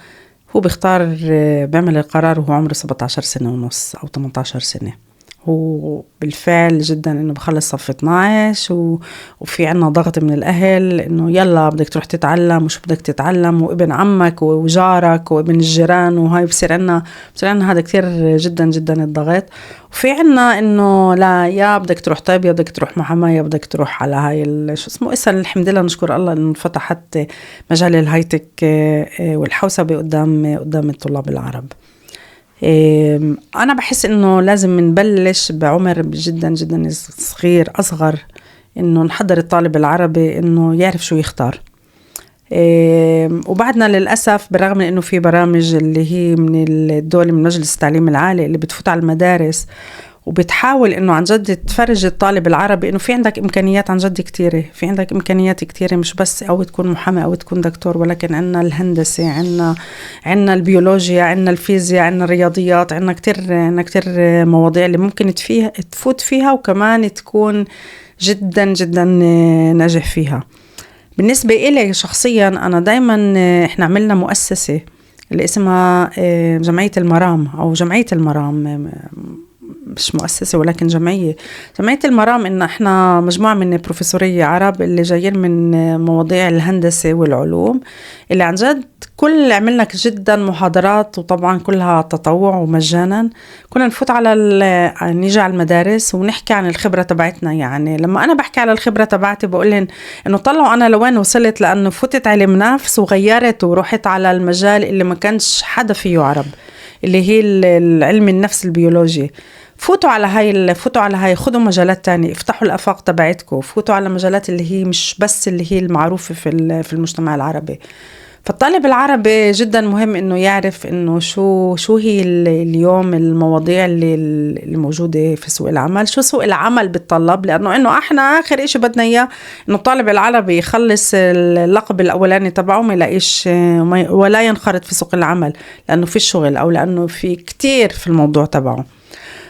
هو بيختار بيعمل القرار وهو عمره 17 سنة ونص أو 18 سنة. هو بالفعل جدا إنه بخلص صف 12 وفي عنا ضغط من الأهل إنه يلا بدك تروح تتعلم، وشو بدك تتعلم، وابن عمك وجارك وابن الجيران، وهاي بصير عنا هذا كتير جدا جدا الضغط. وفي عنا إنه لا، يا بدك تروح طيب، يا بدك تروح محاماة، يا بدك تروح على هاي شو اسمه الحمد لله نشكر الله إنه فتحت مجال الهايتك والحوسبة قدام الطلاب العرب. أنا بحس إنه لازم نبلش بعمر جدا جدا صغير أصغر، إنه نحضر الطالب العربي إنه يعرف شو يختار. وبعدنا للأسف بالرغم من إنه في برامج اللي هي من الدول من مجلس التعليم العالي اللي بتفوت على المدارس وبتحاول إنه عن جد تفرج الطالب العربي إنه في عندك إمكانيات عن جد كتيرة، في عندك إمكانيات كتيرة، مش بس أو تكون محامي أو تكون دكتور، ولكن عنا الهندسة، عنا البيولوجيا، عنا الفيزياء، عنا الرياضيات، عنا كتير مواضيع اللي ممكن تفوت فيها وكمان تكون جدا جدا ناجح فيها. بالنسبة إلي شخصيا أنا دايما إحنا عملنا مؤسسة اللي اسمها جمعية المرام أو جمعية المرام، مش مؤسسة ولكن جمعية المرام. إن إحنا مجموعة من بروفيسورية عرب اللي جايين من مواضيع الهندسة والعلوم، اللي عن جد كل عملنا جدا محاضرات وطبعا كلها تطوع ومجانا. كنا نفوت نيجي على المدارس ونحكي عن الخبرة تبعتنا. يعني لما أنا بحكي على الخبرة تبعتي بقولن إنه طلعوا أنا لوين وصلت، لأنه فتت علم نفس وغيرت ورحت على المجال اللي ما كانش حدا فيه عرب، اللي هي العلم النفس البيولوجي. فوتوا على هاي خدوا مجالات تانية، افتحوا الأفاق تبعتكم، فوتوا على مجالات اللي هي مش بس اللي هي المعروفة في المجتمع العربي. فالطالب العربي جدا مهم إنه يعرف إنه شو هي اليوم المواضيع اللي موجودة في سوق العمل، شو سوق العمل بتطلب، لأنه إحنا آخر إشي بدنا إياه إنه الطالب العربي يخلص اللقب الأولاني تبعه ما يلاقيش ولا ينخرط في سوق العمل لأنه في الشغل أو لأنه في كتير في الموضوع تبعه.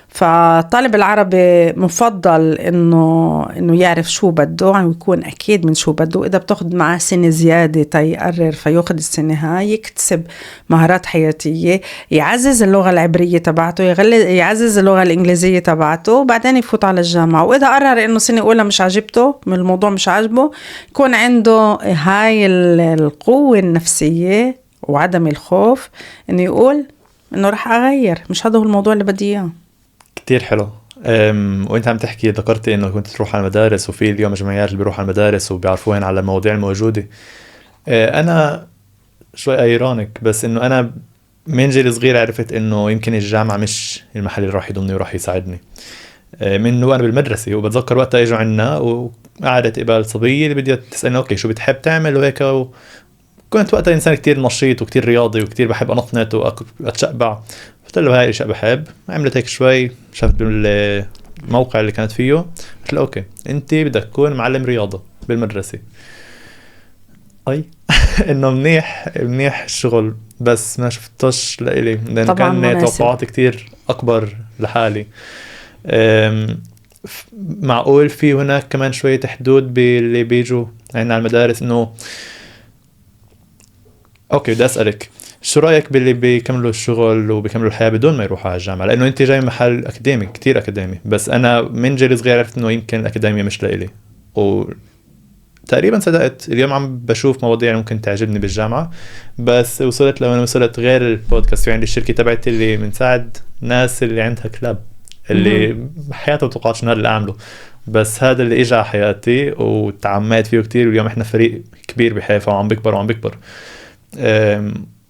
فالطالب العربي مفضل إنه يعرف شو بده ويكون أكيد من شو بده. إذا بتاخد معاه سنة زيادة تيقرر فياخد السنة هاي، يكتسب مهارات حياتية، يعزز اللغة العبرية تبعته، يعزز اللغة الإنجليزية تبعته، وبعدين يفوت على الجامعة. وإذا قرر إنه سنة أولى مش عجبته من الموضوع مش عجبه، يكون عنده هاي القوة النفسية وعدم الخوف إنه يقول إنه رح أغير، مش هذا هو الموضوع اللي بدي إياه. كتير حلو. وانت عم تحكي ذكرتي انه كنت تروح على المدارس، وفي اليوم جمعيات اللي بيروحوا على المدارس وبيعرفوهن على المواضيع الموجودة. انا شوي ايرونيك، بس انه انا من جيل صغير عرفت انه يمكن الجامعة مش المحل اللي راح يضمني وراح يساعدني. من وانا بالمدرسة، وبتذكر وقتها اجوا عنا وقعدت قبال صبية اللي بدي تسألني اوكي شو بتحب تعمل وهيك. كنت وقتها انسان كتير نشيط وكتير رياضي وكتير بحب انطنط واتشقبع. قلت له هاي الاشياء بحب. عملت هيك شوي، شفت بالموقع اللي كانت فيه، قلت له اوكي انت بدك تكون معلم رياضه بالمدرسه. انه منيح الشغل، بس ما شفتش لإلي لأنه كان توقعات كتير اكبر لحالي. معقول في هناك كمان شويه حدود باللي بيجوا عندنا على المدارس. انه اوكي بدي اسالك شو رايك باللي بيكملوا الشغل وبيكملوا الحياه بدون ما يروحوا على الجامعه؟ لانه انت جاي من محل اكاديمي كتير اكاديمي، بس انا من جيل صغير عرفت انه يمكن الاكاديميه مش لإلي، وتقريبا صدقت. اليوم عم بشوف مواضيع ممكن تعجبني بالجامعه، بس وصلت لو انا وصلت غير البودكاست. في عندي الشركه تبعتي اللي بنساعد ناس اللي عندها كلاب اللي حياتهم توقعتش نهار اللي اعمله، بس هذا اللي اجى على حياتي وتعمقت فيه كتير. واليوم احنا فريق كبير بحيفا وعم بيكبر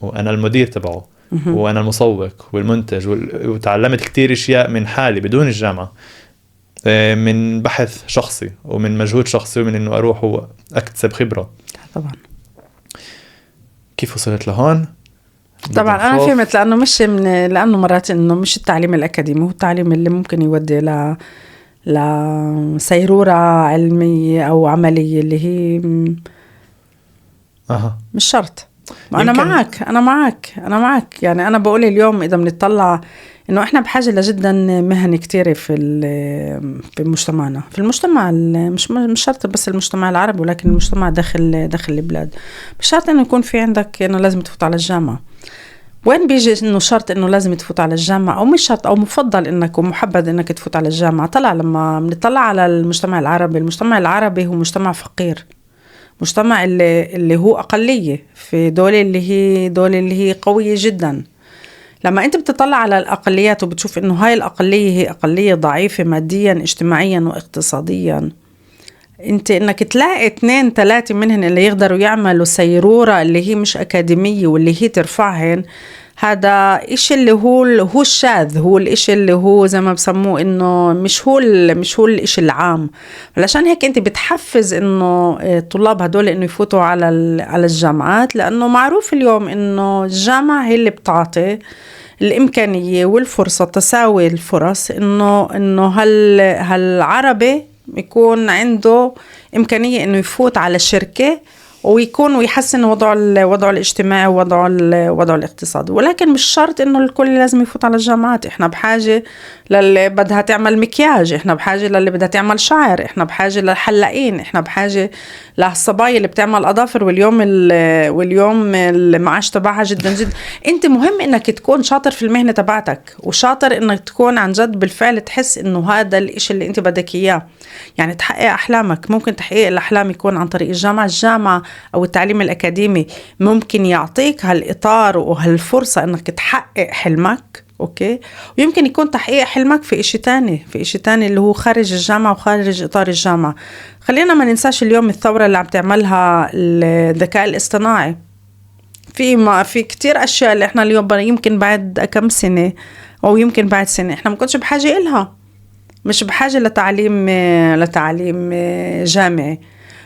وانا المدير تبعه وانا المسوق والمنتج وتعلمت كتير اشياء من حالي بدون الجامعة، من بحث شخصي ومن مجهود شخصي ومن انه اروح واكتسب خبرة. طبعا كيف وصلت لهون؟ طبعا انا فهمت، لانه مرات انه مش التعليم الاكاديمي هو التعليم اللي ممكن يودي لسيرورة علمية او عملية اللي هي مش شرط. أنا معك يعني أنا بقول اليوم إذا بنطلع إنه إحنا بحاجة لجدا مهن كتيرة في مجتمعنا، في المجتمع مش شرط بس المجتمع العربي، ولكن المجتمع داخل البلاد. مش شرط إنه يكون في عندك إنه لازم تفوت على الجامعة. وين بيجي إنه شرط إنه لازم تفوت على الجامعة، أو مش شرط، أو مفضل إنك ومحبذ إنك تفوت على الجامعة؟ لما بنطلع على المجتمع العربي هو مجتمع فقير، مجتمع اللي هو أقلية في دولة اللي هي قوية جدا. لما أنت بتطلع على الأقليات وبتشوف إنه هاي الأقلية هي أقلية ضعيفة ماديا اجتماعيا واقتصاديا، أنت إنك تلاقي 2-3 منهن اللي يقدروا يعملوا سيرورة اللي هي مش أكاديمية واللي هي ترفعهن، هذا إشي اللي هو الشاذ، هو الإشي اللي هو زي ما بسموه إنه مش هو الإشي العام. علشان هيك أنت بتحفز إنه الطلاب هدول إنه يفوتوا على الجامعات، لأنه معروف اليوم إنه الجامعة هي اللي بتعطي الإمكانية والفرصة، تساوي الفرص، إنه هالعربي يكون عنده إمكانية إنه يفوت على شركة ويحسن وضعه الاجتماعي ووضعه الاقتصادي. ولكن مش شرط إنه الكل لازم يفوت على الجامعات. إحنا بحاجة للي بدها تعمل مكياج، إحنا بحاجة للي بدها تعمل شعر، إحنا بحاجة للحلاقين، إحنا بحاجة للصبايا اللي بتعمل أظافر، واليوم المعاش تبعها جدا جدا. أنت مهم إنك تكون شاطر في المهنة تبعتك، وشاطر إنك تكون عن جد بالفعل تحس إنه هذا الإشي اللي أنت بدك إياه، يعني تحقق أحلامك. ممكن تحقيق الأحلام يكون عن طريق الجامعة أو التعليم الأكاديمي، ممكن يعطيك هالإطار وهالفرصة إنك تحقق حلمك، أوكي. ويمكن يكون تحقيق حلمك في إشي تاني اللي هو خارج الجامعة وخارج إطار الجامعة. خلينا ما ننساش اليوم الثورة اللي عم تعملها الذكاء الاصطناعي. في كتير أشياء اللي إحنا اليوم يمكن بعد كم سنة أو يمكن بعد سنة إحنا ما كنتش بحاجة إلها، مش بحاجة لتعليم جامعي.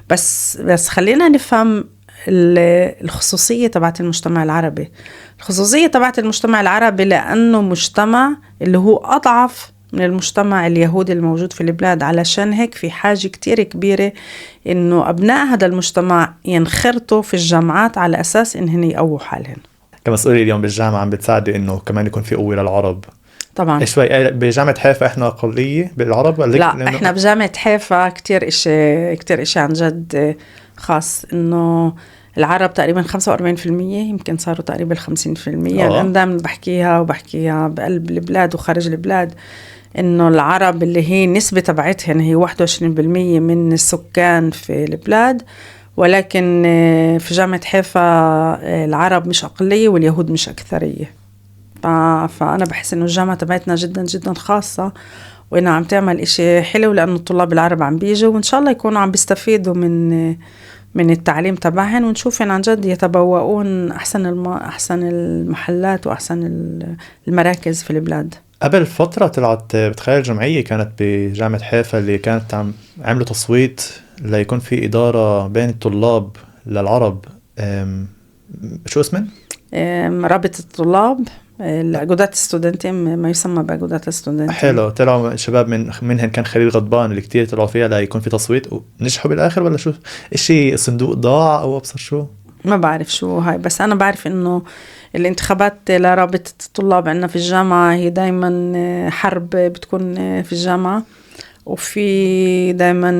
بس خلينا نفهم الخصوصية تبعت المجتمع العربي. الخصوصية تبعت المجتمع العربي لأنه مجتمع اللي هو أضعف من المجتمع اليهودي الموجود في البلاد. علشان هيك في حاجة كتير كبيرة إنه أبناء هذا المجتمع ينخرطوا في الجامعات على أساس إنهم يقووا حالهم. كمسؤولية اليوم بالجامعة عم بتساعدي إنه كمان يكون في قوة للعرب؟ طبعا شوي. بجامعة حيفا إحنا أقلية بالعرب ولا لا؟ إحنا بجامعة حيفا كتير إشي عن جد خاص، إنه العرب تقريبا 45%، يمكن صاروا تقريبا 50%. أنا دائما بحكيها بقلب البلاد وخارج البلاد، إنه العرب اللي هي نسبة تبعتهم هي 21% من السكان في البلاد، ولكن في جامعة حيفا العرب مش أقلية واليهود مش أكثرية. فأنا بحس إنه الجامعة تبعتنا جدا جدا خاصة، وإنها عم تعمل إشي حلو، لأنه الطلاب العرب عم بيجوا وإن شاء الله يكونوا عم بيستفيدوا من التعليم تبعهم، ونشوف إن عن جد يتبوؤون أحسن المحلات وأحسن المراكز في البلاد. قبل فترة طلعت بتخيل جمعية كانت بجامعة حيفا اللي كانت عملوا تصويت ليكون في إدارة بين الطلاب للعرب. شو اسمه؟ رابطة الطلاب، الأجودات الستودنتين، ما يسمى بأجودات الستودنتين. حلو. طلعوا شباب منهم كان خليل غضبان اللي كتير طلعوا فيها ليكون في تصويت ونجحوا بالآخر، ولا شو؟ إشي صندوق ضاع أو أبصر شو؟ ما بعرف شو هاي، بس أنا بعرف إنه الانتخابات لرابطة الطلاب عندنا في الجامعة هي دايما حرب بتكون في الجامعة، وفي دايما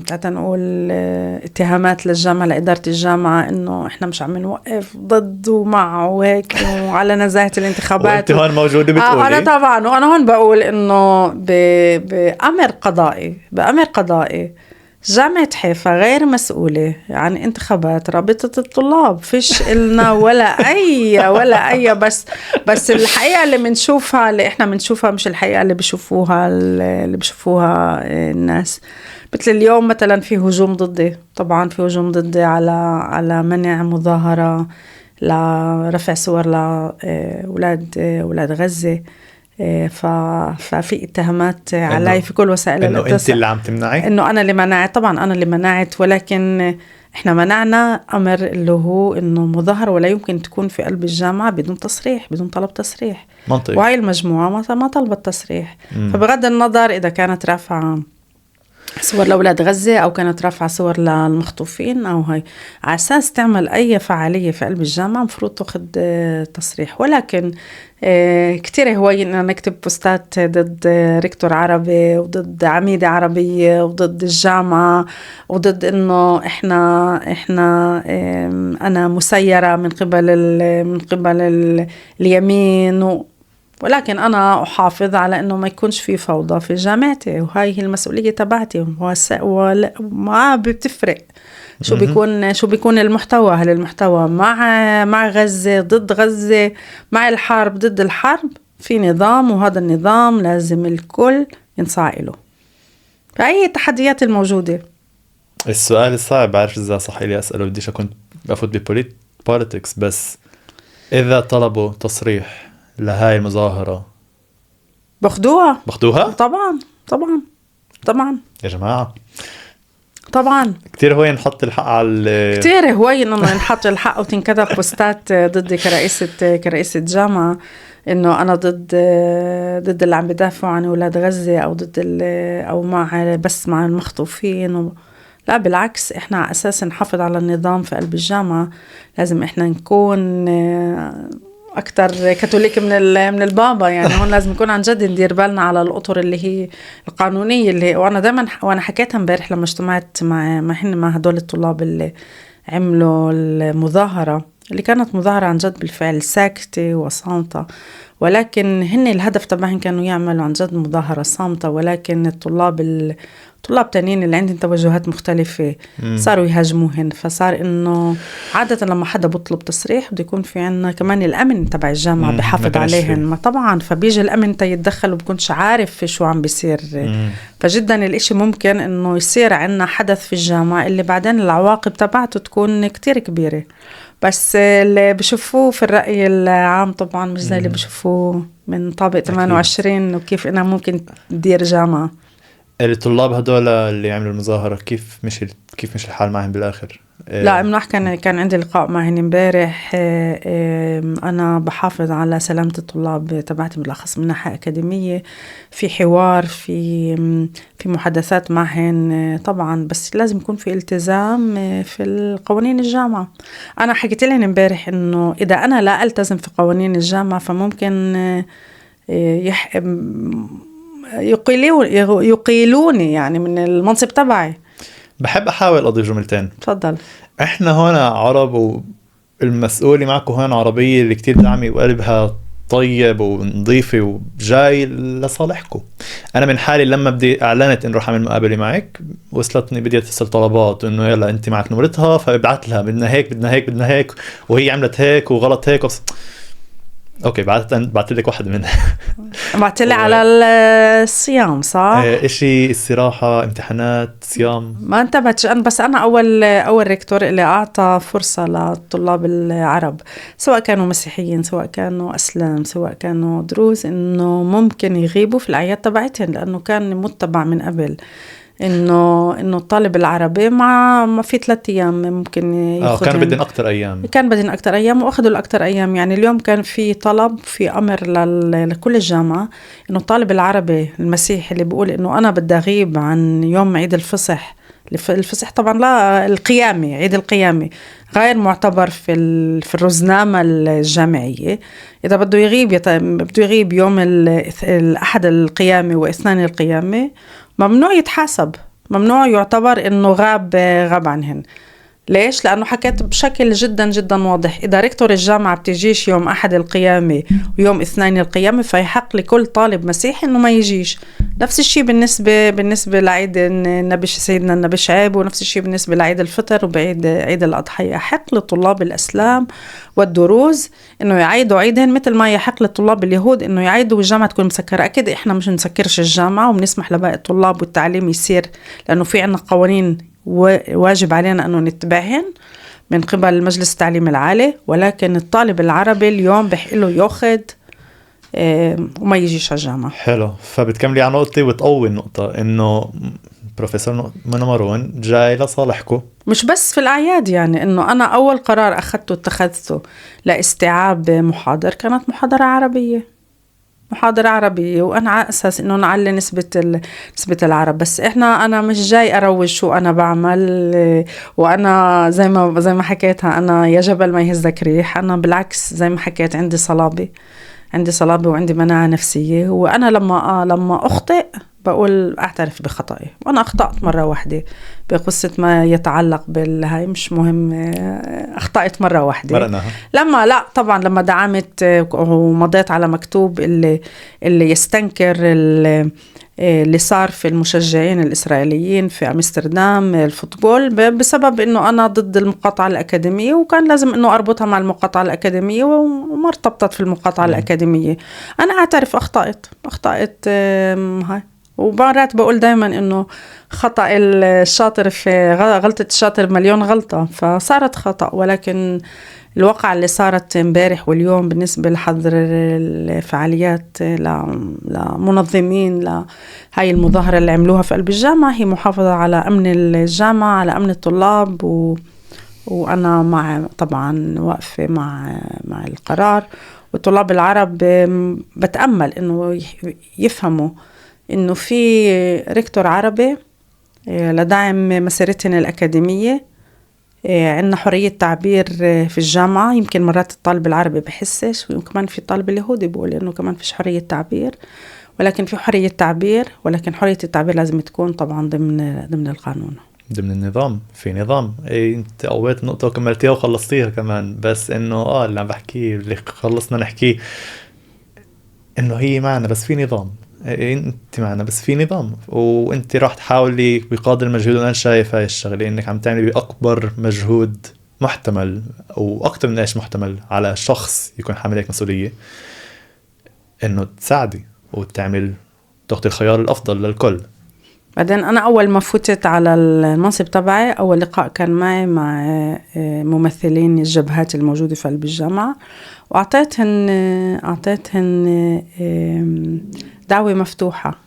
تعال نقول اتهامات للجامعة لإدارة الجامعة إنه إحنا مش عم نوقف ضد ومع وهيك وعلى نزاهة الانتخابات. وانت هون موجودة بتقولي. أنا طبعا، وأنا هون بقول إنه بأمر قضائي جامعة حيفا غير مسؤولة عن انتخابات رابطة الطلاب. فيش إلنا ولا أي بس الحقيقة اللي منشوفها، اللي إحنا منشوفها مش الحقيقة اللي بيشوفوها الناس. مثل اليوم مثلا في هجوم ضدي، طبعا في هجوم ضدي على منع مظاهرة لرفع صور لأولاد غزة. ففي اتهامات علي في كل وسائل الاتصال انه انت اللي عم تمنعي، انه انا اللي منعت. طبعا انا اللي منعت، ولكن احنا منعنا امر اللي هو انه مظاهره ولا يمكن تكون في قلب الجامعه بدون تصريح، بدون طلب تصريح. منطقي. وهي المجموعه ما طلبت تصريح. فبغض النظر اذا كانت رافعه صور لأولاد غزة أو كانت رافعة صور للمخطوفين أو هاي، على أساس تعمل أي فعالية في قلب الجامعة مفروض تأخذ تصريح. ولكن كتير هواي إننا نكتب بوستات ضد ريكتور عربي وضد عميدة عربية وضد الجامعة وضد إنه إحنا أنا مسيرة من قبل اليمين ولكن أنا أحافظ على أنه ما يكونش في فوضى في جامعتي، وهاي هي المسؤولية تبعتي. وما بتفرق شو بيكون المحتوى. هل المحتوى مع غزة، ضد غزة، مع الحرب، ضد الحرب؟ في نظام، وهذا النظام لازم الكل ينصاع له. فهي التحديات الموجودة. السؤال الصعب، بعرف إذا صح لي أسأله، بديش أكون بفوت ببوليتكس، بس إذا طلبوا تصريح لهاي المظاهرة باخدوها باخدوها؟ طبعا طبعا طبعا يا جماعة طبعا. كتير هو نحط الحق على كتير هوين انه ينحط الحق وتنكتب بوستات ضدي كرئيسة جامعة انه انا ضد اللي عم بدافعوا عن اولاد غزة او او مع المخطوفين لا بالعكس، احنا اساسا نحافظ على النظام في قلب الجامعة. لازم احنا نكون اكتر كاثوليك من البابا يعني. هون لازم نكون عن جد ندير بالنا على الاطر اللي هي القانونيه اللي وانا دائما حكيتها امبارح لما اجتمعت مع هدول الطلاب اللي عملوا المظاهره، اللي كانت مظاهره عن جد بالفعل ساكته وصامته، ولكن هن الهدف تبعهم كانوا يعملوا عن جد مظاهره صامته، ولكن طلاب تانيين اللي عندهم توجهات مختلفة صاروا يهاجموهن. فصار إنه عادة لما حدا بطلب تصريح بده يكون في عنا كمان الأمن تبع الجامعة بحافظ عليهن، ما طبعا فبيجي الأمن يتدخل وبكونش عارف شو عم بيصير. فجدا الاشي ممكن إنه يصير عنا حدث في الجامعة اللي بعدين العواقب تبعته تكون كتير كبيرة. بس اللي بشوفوه في الرأي العام طبعا مش زي اللي بشوفوه من طابق 28 وكيف إنها ممكن تدير جامعة. الطلاب هدول اللي عملوا المظاهرة كيف مش الحال معهم بالآخر؟ لا منح. كان عندي لقاء معهم امبارح. أنا بحافظ على سلامة الطلاب تبعتي بالأخص من ناحية أكاديمية، في حوار في محادثات معهم طبعا، بس لازم يكون في التزام في القوانين الجامعة. أنا حكيت لهم امبارح إنه إذا أنا لا ألتزم في قوانين الجامعة فممكن يقيلوني يعني من المنصب تبعي. بحب أحاول أضيف جملتين. تفضل. إحنا هنا عرب والمسؤولة معكم هنا عربية اللي كتير دعمي وقلبها طيب ونظيفة وجاي لصالحكم. أنا من حالي لما بدي أعلنت إن روح أعمل مقابلة معك وصلتني بدي أتصل طلبات إنه يلا أنت معك نمرتها فببعت لها بدنا هيك وهي عملت هيك وغلط هيك اوكي بعت لك واحد منها. بعت لي على الصيام صح؟ اشي الصراحة امتحانات صيام ما انتبهتش انا، بس انا اول ريكتور اللي اعطى فرصة للطلاب العرب سواء كانوا مسيحيين سواء كانوا اسلام سواء كانوا دروز انه ممكن يغيبوا في الاعياد تبعتهم، لانه كان متبع من قبل انه الطالب العربي ما في 3 ايام ممكن ياخذ. كان بدن اكتر ايام واخذوا الاكتر ايام. يعني اليوم كان في طلب في امر لكل الجامعه انه الطالب العربي المسيحي اللي بيقول انه انا بدي اغيب عن يوم عيد الفصح طبعا لا القيامه، عيد القيامه غير معتبر في الرزنامه الجامعيه. اذا بده يغيب يوم الاحد القيامه واثنين القيامه ممنوع يتحاسب، ممنوع يعتبر انه غاب عنهن. ليش؟ لانه حكيت بشكل جدا جدا واضح، اذا ريكتور الجامعه بتجيش يوم احد القيامه ويوم اثنين القيامه فيحق لكل طالب مسيحي انه ما يجيش. نفس الشيء بالنسبه لعيد النبي سيدنا النبي شعيب، ونفس الشيء بالنسبه لعيد الفطر وبعيد عيد الاضحيه. يحق لطلاب الاسلام والدروز انه يعيدوا عيدهن مثل ما يحق للطلاب اليهود انه يعيدوا والجامعه تكون مسكره. اكيد احنا مش نسكرش الجامعه وبنسمح لباقي الطلاب والتعليم يصير، لانه في عنا قوانين واجب علينا أنه نتبعهن من قبل مجلس التعليم العالي، ولكن الطالب العربي اليوم بحقله يأخذ وما يجيش على الجامعة. حلو. فبتكملي على نقطة وتقوي النقطة إنه بروفيسور منى مارون جاي لصالحكم مش بس في الأعياد. يعني إنه أنا أول قرار اتخذته لاستيعاب محاضر كانت محاضرة عربية، وأنا على أساس إنه نعلي نسبة العرب. بس أنا مش جاي أروج شو أنا بعمل، وأنا زي ما حكيتها أنا يا جبل ما يهزك ريح. أنا بالعكس زي ما حكيت عندي صلابة وعندي مناعة نفسية، وأنا لما أخطئ بقول أعترف بخطئي. وأنا أخطأت مرة واحدة بقصة ما يتعلق بالهاي، مش مهم، أخطأت مرة واحدة لا طبعا لما دعمت ومضيت على مكتوب اللي يستنكر اللي صار في المشجعين الإسرائيليين في أمستردام الفوتبول بسبب إنه أنا ضد المقاطعة الأكاديمية، وكان لازم إنه أربطها مع المقاطعة الأكاديمية وما ارتبطت في المقاطعة الأكاديمية. أنا أعترف أخطأت هاي. وبعرات بقول دايما إنه خطأ الشاطر في غلطة الشاطر مليون غلطة، فصارت خطأ، ولكن الواقعة اللي صارت امبارح واليوم بالنسبة لحظر الفعاليات لمنظمين لهاي المظاهرة اللي عملوها في قلب الجامعة هي محافظة على أمن الجامعة، على أمن الطلاب، وأنا طبعا واقفة مع القرار. والطلاب العرب بتأمل إنه يفهموا إنه في ريكتور عربي لدعم مسيرتنا الأكاديمية. عندنا حرية تعبير في الجامعة، يمكن مرات الطالب العربي بحسش، وكمان في الطالب اليهودي بيقول إنه كمان فيش حرية تعبير، ولكن في حرية تعبير، ولكن حرية التعبير لازم تكون طبعا ضمن القانون، ضمن النظام. في نظام. انت قويت نقطة وكملتيها وخلصتيها كمان، بس انه اللي عم بحكيه اللي خلصنا نحكيه انه هي معنا بس في نظام. انت معنا بس في نظام، وانت راح تحاولي بقدر المجهود. وانا شايف هاي الشغله انك عم تعملي باكبر مجهود محتمل، او اكتر من ايش محتمل على شخص يكون حامل هيك مسؤوليه، انه تساعدي وتعمل تاخذي الخيار الافضل للكل. بعدين أنا أول ما فتت على المنصب تبعي أول لقاء كان معي مع ممثلين الجبهات الموجودة في قلب الجامعة، وأعطيتهن دعوة مفتوحة.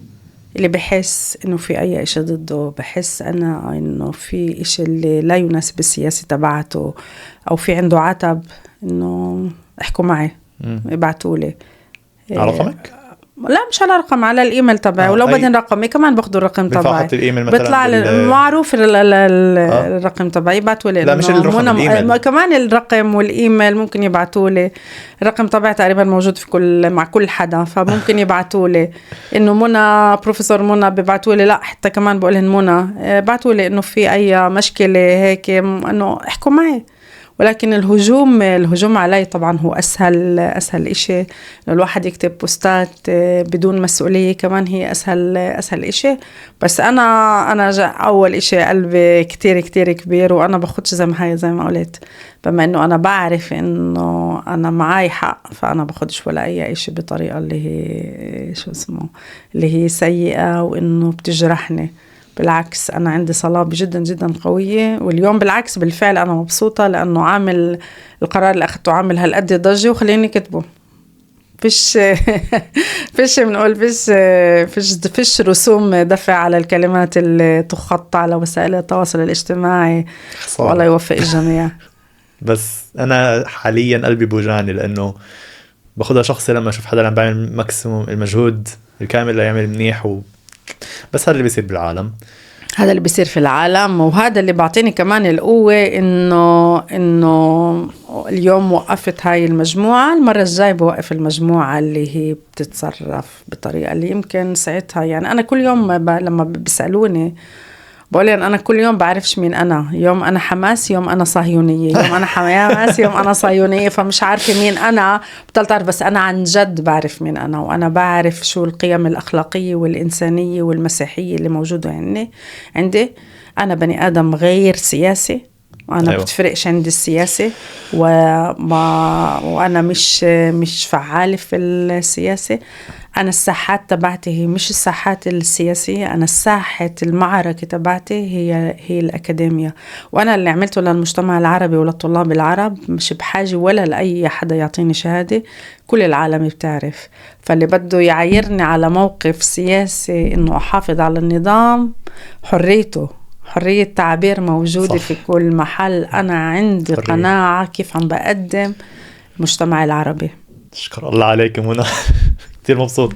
اللي بحس إنه في أي إشي ضده، بحس أنا إنه في إشي اللي لا يناسب السياسة تبعته، أو في عنده عتب، إنه احكوا معي، ابعتولي على رقمك؟ لا مش على رقم، على الايميل تبعي. ولو بدهم رقمي كمان باخذوا الرقم تبعي، بيطلع معروف الرقم تبعي، يبعتوا لي. لا مش الرقم، كمان الرقم والايميل ممكن يبعتوا لي. الرقم تبعي تقريبا موجود في مع كل حدا، فممكن يبعتوا لي انه منى، بروفيسور منى، بيبعتوا لي. لا حتى كمان بقولن منى بعتوا لي انه في اي مشكله هيك، انه احكوا معي. ولكن الهجوم علي طبعا هو أسهل إشي. الواحد يكتب بوستات بدون مسؤولية كمان هي أسهل إشي. بس أنا أول إشي قلبي كتير كتير كبير، وأنا بخدش زي ما قلت، بما إنه أنا بعرف إنه أنا معاي حق، فأنا بخدش ولا أي إشي بطريقة اللي هي اللي هي سيئة وإنه بتجرحني. بالعكس أنا عندي صلابة جدا جدا قوية، واليوم بالعكس بالفعل أنا مبسوطة لأنه عامل القرار اللي أخذته عامل هالقد ضجة وخليني كتبه. فيش بنقول فيش رسوم دفع على الكلمات اللي تخط على وسائل التواصل الاجتماعي. والله يوفق الجميع. بس أنا حاليا قلبي بوجعني لأنه باخدها شخصي لما أشوف حدا عم بعمل ماكسيموم المجهود الكامل ليعمل منيح بس هذا اللي بيصير بالعالم، هذا اللي بيصير في العالم، وهذا اللي بعطيني كمان القوة إنه اليوم وقفت هاي المجموعة، المرة الجاي بوقف المجموعة اللي هي بتتصرف بطريقة اللي يمكن ساعتها. يعني أنا كل يوم لما بيسألوني بقول أنا كل يوم بعرفش مين أنا. يوم أنا حماس، يوم أنا صهيونية، يوم أنا حماس، يوم أنا صهيونية. فمش عارفة مين أنا، بطلت أعرف. بس أنا عن جد بعرف مين أنا، وأنا بعرف شو القيم الأخلاقية والإنسانية والمسيحية اللي موجودة عندي. أنا بني آدم غير سياسي، وأنا أيوة. بتفرقش عندي السياسة، وأنا مش فعالة في السياسة. أنا الساحات تبعتي هي مش الساحات السياسية، أنا الساحة المعركة تبعتي هي الأكاديمية. وأنا اللي عملته للمجتمع العربي وللطلاب العرب مش بحاجة ولا لأي حدا يعطيني شهادة، كل العالم بتعرف. فاللي بده يعيرني على موقف سياسي إنه أحافظ على النظام، حرية تعبير موجودة صح. في كل محل. أنا عندي حرية. قناعة كيف عم بقدم المجتمع العربي. شكرا الله عليك منى. كتير مبسوط.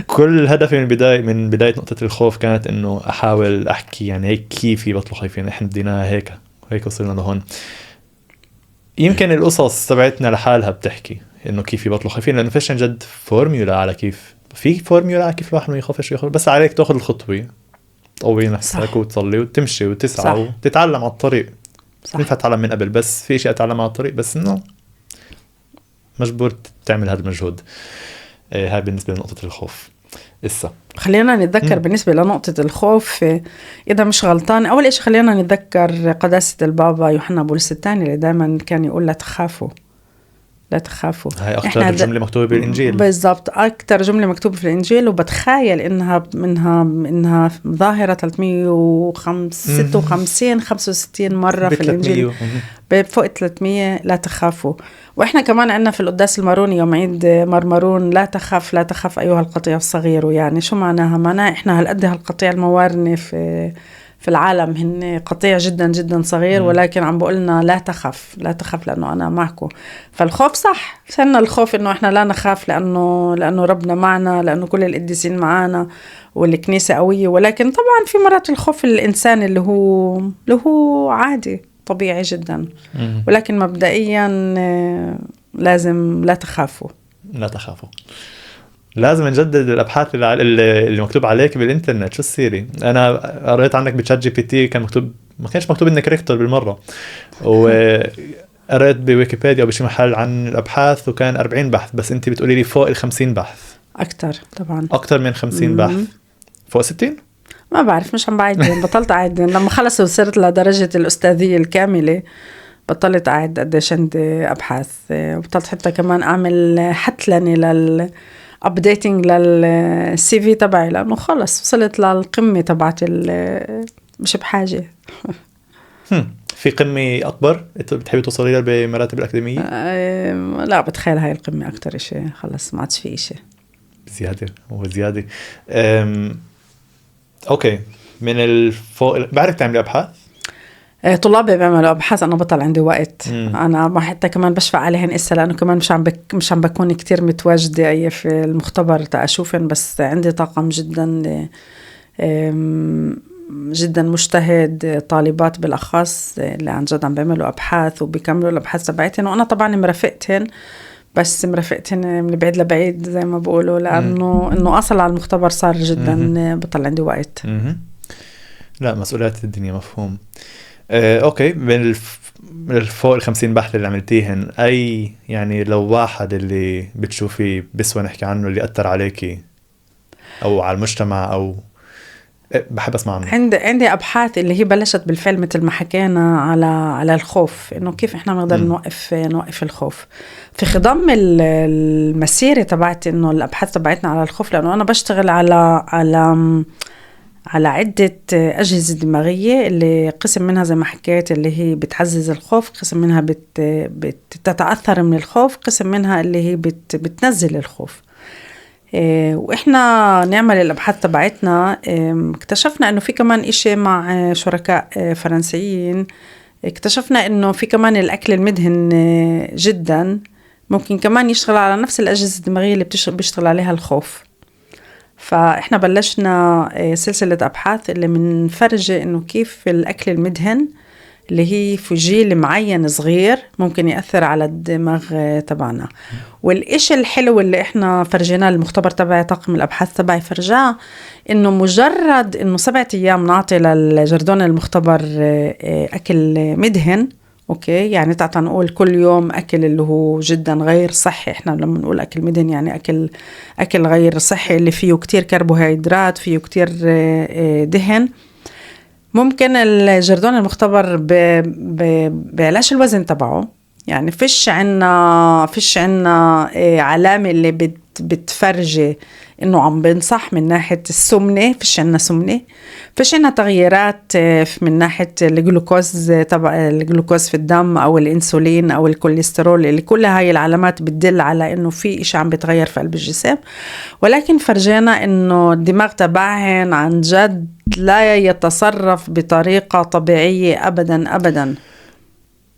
كل هدفي من بداية نقطة الخوف كانت إنه أحاول أحكي يعني هيك كيف يبطلوا خايفين. إحنا بدينا هيك وصلنا لهون. يمكن القصص تبعتنا لحالها بتحكي إنه كيف يبطلوا خايفين، لأنه فيش جد فورميولا على كيف. في فورميولا على كيف الواحد ما يخافش بس عليك تأخذ الخطوة، تقوي نفسك وتصلي وتمشي وتسعى وتتعلم على الطريق. ينفع تتعلم من قبل، بس في شيء أتعلم على الطريق، بس إنه مجبور تعمل هذا المجهود. هاي بالنسبة لنقطة الخوف. خلينا نتذكر بالنسبة لنقطة الخوف، إذا مش غلطان، أول إشي خلينا نتذكر قداسة البابا يوحنا بولس الثاني اللي دايما كان يقول لا تخافوا. لا تخافوا. هاي أكتر جملة مكتوبة بالإنجيل. بالضبط، أكتر جملة مكتوبة في الإنجيل، وبتخيل إنها ظاهرة 356 مرة في الإنجيل، فوق 300. لا تخافوا. وإحنا كمان عندنا في القداس الماروني يوم عيد مرمرون، لا تخاف لا تخاف أيها القطيع الصغير. يعني شو معناها؟ معناها إحنا هالقد هالقطيع الموارنة في العالم هن قطيع جدا جدا صغير، ولكن عم بقولنا لا تخاف لا تخاف لأنه أنا معكم. فالخوف صح، سنة الخوف إنه إحنا لا نخاف لأنه ربنا معنا، لأنه كل القديسين معنا والكنيسة قوية. ولكن طبعا في مرات الخوف الإنسان اللي هو عادي طبيعي جدا. ولكن مبدئيا لازم لا تخافوا. لا تخافوا. لازم نجدد الابحاث اللي مكتوب عليك بالانترنت. شو السيري؟ انا قريت عنك بتشات جي بي تي، كان مكتوب، ما كانش مكتوب انك ريكتور بالمره، وقريت بويكيبيديا بشي محل عن الابحاث وكان 40 بحث، بس انت بتقولي لي فوق 50 بحث. اكثر طبعا، اكثر من 50 بحث. فوق 60؟ ما بعرف، مش عم بعد. بطلت اعد لما خلص وصرت لدرجه الاستاذيه الكامله، بطلت اعد قديش عندي ابحاث. وبطلت حتى كمان اعمل حتلني updating للسي في تبعي، لأنه خلص وصلت للقمة تبعت مش بحاجة. في قمة أكبر بتحبي توصلي لها بمراتب الأكاديمية؟ لا، بتخيل هاي القمة أكتر إشي، خلص ما عادش في إشي زيادة. هو زيادة. أوكي، من الفوق بعرف تعملي أبحاث؟ طلابي بيعملوا أبحاث، أنا بطل عندي وقت. أنا ما حتى كمان بشفع عليهن إسا، لأنه كمان مش عم بكون كتير متواجدة أي في المختبر تأشوفن، بس عندي طاقم جدا مجتهد، طالبات بالأخص اللي عن جد عم بيعملوا أبحاث وبيكملوا الأبحاث تبعتهن. وأنا طبعا مرافقتهن، بس مرافقتهن من بعيد لبعيد زي ما بقولوا، لأنه أصل على المختبر صار جدا بطل عندي وقت. لا، مسؤوليات الدنيا مفهوم. اوكي، من فوق 50 بحث اللي عملتيهن، اي يعني لو واحد اللي بتشوفي بسوى نحكي عنه اللي أثر عليكي او على المجتمع، او بحب اسمع عنه. عندي ابحاث اللي هي بلشت بالفعل مثل ما حكينا على الخوف، انه كيف احنا بنقدر نوقف الخوف في خضم المسيره تبعت انه الابحاث تبعتنا على الخوف. لانه انا بشتغل على عدة أجهزة دماغية، اللي قسم منها زي ما حكيت اللي هي بتعزز الخوف، قسم منها بتتأثر من الخوف، قسم منها اللي هي بتنزل الخوف. وإحنا نعمل الأبحاث تبعتنا، اكتشفنا إنه في كمان إشي مع شركاء فرنسيين، اكتشفنا إنه في كمان الأكل المدهن جدا ممكن كمان يشتغل على نفس الأجهزة الدماغية اللي بيشتغل عليها الخوف. فإحنا بلشنا سلسلة أبحاث اللي منفرجة إنه كيف الأكل المدهن اللي هي في جيل معين صغير ممكن يأثر على الدماغ تبعنا. والإشي الحلو اللي إحنا فرجيناه المختبر تبعي، طاقم الأبحاث تبعي فرجاه إنه مجرد إنه 7 أيام نعطي للجردون المختبر أكل مدهن، أوكي، يعني تعطى نقول كل يوم أكل اللي هو جدا غير صحي. إحنا لما نقول أكل مدهن يعني أكل غير صحي اللي فيه كتير كربوهيدرات، فيه كتير دهن. ممكن الجردون المختبر بعلاش الوزن تبعه، يعني فيش عنا علامة اللي بتفرجي إنه عم بنصح من ناحية السمنة، فيش عنا سمنة، فيش عنا تغييرات من ناحية الجلوكوز تبع الجلوكوز في الدم أو الإنسولين أو الكوليسترول، اللي كل هاي العلامات بتدل على إنه في إشي عم بتغير في قلب الجسم. ولكن فرجينا إنه الدماغ تبعهن عن جد لا يتصرف بطريقة طبيعية أبدا أبدا.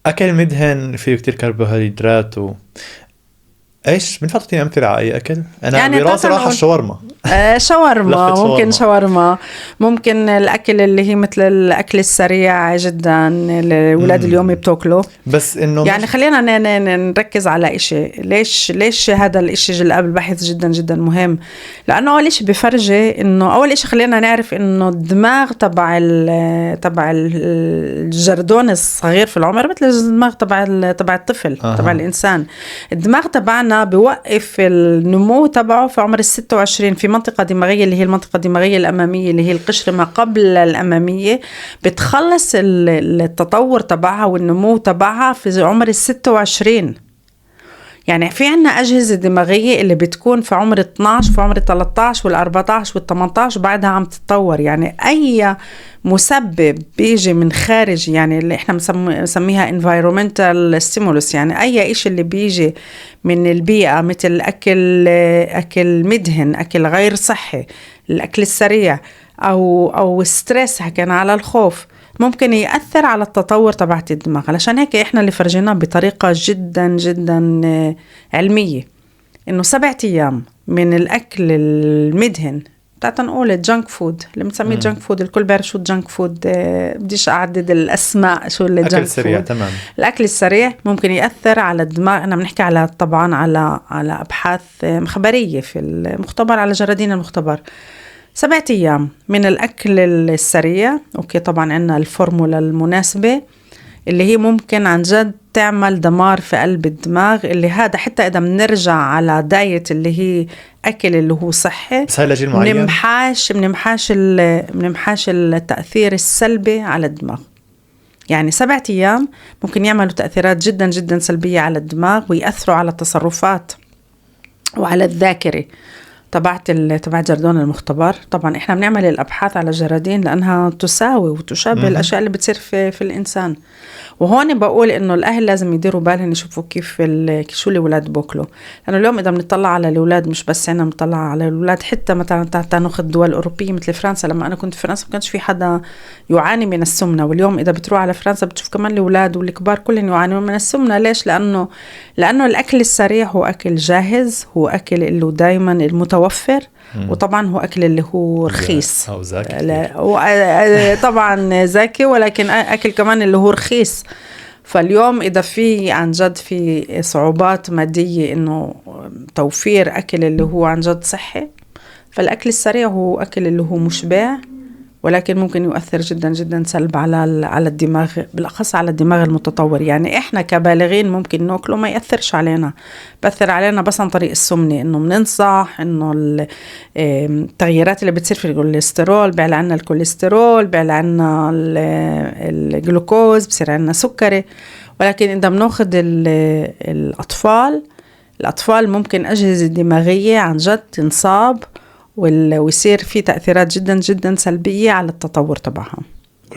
أكل مدهن فيه كتير كربوهيدرات ايش من فترة أمثلة على أي أكل؟ أنا يعني براسي راح الشاورما. شاورما ممكن شاورما، ممكن الأكل اللي هي مثل الأكل السريع جدا الأولاد اليوم بتاكله. بس إنه يعني خلينا نركز على إشي. ليش هذا الإشي اللي قبل البحث جدا جدا مهم؟ لأنه أول إشي بفرجي إنه أول إشي خلينا نعرف إنه الدماغ تبع الجردون الصغير في العمر مثل الدماغ تبع الطفل تبع الإنسان. الدماغ تبعنا بيوقف النمو تبعه في عمر 26 في منطقة دماغية اللي هي المنطقة الدماغية الأمامية اللي هي القشرة ما قبل الأمامية، بتخلص التطور تبعها والنمو تبعها في عمر 26. يعني في عنا أجهزة دماغية اللي بتكون في عمر 12 في عمر 13 وال14 وال18 بعدها عم تتطور. يعني أي مسبب بيجي من خارج، يعني اللي احنا بنسميها environmental stimulus، يعني أي إشي اللي بيجي من البيئة مثل أكل مدهن، أكل غير صحي، الأكل السريع أو ستريس، حكينا على الخوف، ممكن يأثر على التطور تبعت الدماغ. علشان هيك احنا اللي فرجيناه بطريقة جدا جدا علمية انه 7 أيام من الأكل المدهن، بتاعتنا نقول الجانك فود اللي بنسميه جانك فود، الكل بيعرف شو الجانك فود، بديش أعدد الأسماء شو الجانك فود. السريع تمام. الأكل السريع ممكن يأثر على الدماغ. أنا بنحكي على طبعا على أبحاث مخبرية في المختبر، على جرادين المختبر. 7 أيام من الأكل السريع، أوكي طبعا عنا الفورمولا المناسبة اللي هي ممكن عن جد تعمل دمار في قلب الدماغ، اللي هذا حتى إذا بنرجع على دايت اللي هي أكل اللي هو صحي، بس هاي لجيل معين منمحاش التأثير السلبي على الدماغ. يعني 7 أيام ممكن يعملوا تأثيرات جدا جدا سلبية على الدماغ ويأثروا على التصرفات وعلى الذاكرة تبعت جردون المختبر. طبعا احنا بنعمل الابحاث على الجرادين لانها تساوي وتشابه الاشياء اللي بتصير في الانسان. وهون بقول انه الاهل لازم يديروا بالهم يشوفوا كيف شو الاولاد بوكلوا، لانه اليوم اذا بنطلع على الاولاد مش بس احنا بنطلع على الاولاد، حتى مثلا ناخذ دول اوروبيه مثل فرنسا. لما انا كنت في فرنسا ما كانش في حدا يعاني من السمنه، واليوم اذا بتروح على فرنسا بتشوف كمان الاولاد والكبار كلهم يعانون من السمنه. ليش؟ لانه الاكل السريع هو اكل جاهز، هو اكل اللي دايما المتوفر، وطبعا هو أكل اللي هو رخيص أو زاكي، طبعا زاكي، ولكن أكل كمان اللي هو رخيص. فاليوم إذا في عن جد في صعوبات مادية إنه توفير أكل اللي هو عن جد صحي، فالأكل السريع هو أكل اللي هو مشبع، ولكن ممكن يؤثر جدا جدا سلب على الدماغ، بالأخص على الدماغ المتطور. يعني إحنا كبالغين ممكن نأكله ما يأثرش علينا، بيأثر علينا بس عن طريق السمنة، إنه بننصح إنه التغييرات اللي بتصير في الكوليسترول بيعلى عنا الكوليسترول، بيعلى عنا الجلوكوز، بصير عنا سكري. ولكن إذا بناخد الأطفال ممكن أجهزة دماغية عن جد تنصاب ويصير في تأثيرات جدا جدا سلبية على التطور تبعهم.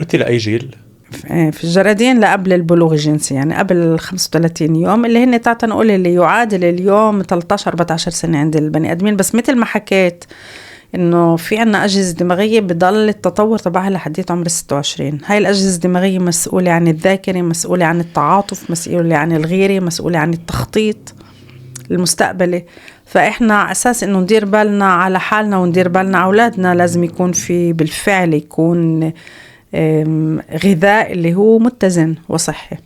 قلتي لأي جيل؟ في الجرادين لقبل البلوغ الجنسي، يعني قبل 35 يوم، اللي هن تعطى نقول اللي يعادل اليوم 13-14 سنة عند البني آدمين. بس مثل ما حكيت إنه في عنا أجهزة دماغية بضل التطور تبعها لحديت عمر 26. هاي الأجهزة الدماغية مسؤولة عن الذاكرة، مسؤولة عن التعاطف، مسؤولة عن الغيرة، مسؤولة عن التخطيط المستقبلي. فإحنا على أساس إنه ندير بالنا على حالنا وندير بالنا على أولادنا، لازم يكون في بالفعل يكون غذاء اللي هو متزن وصحي.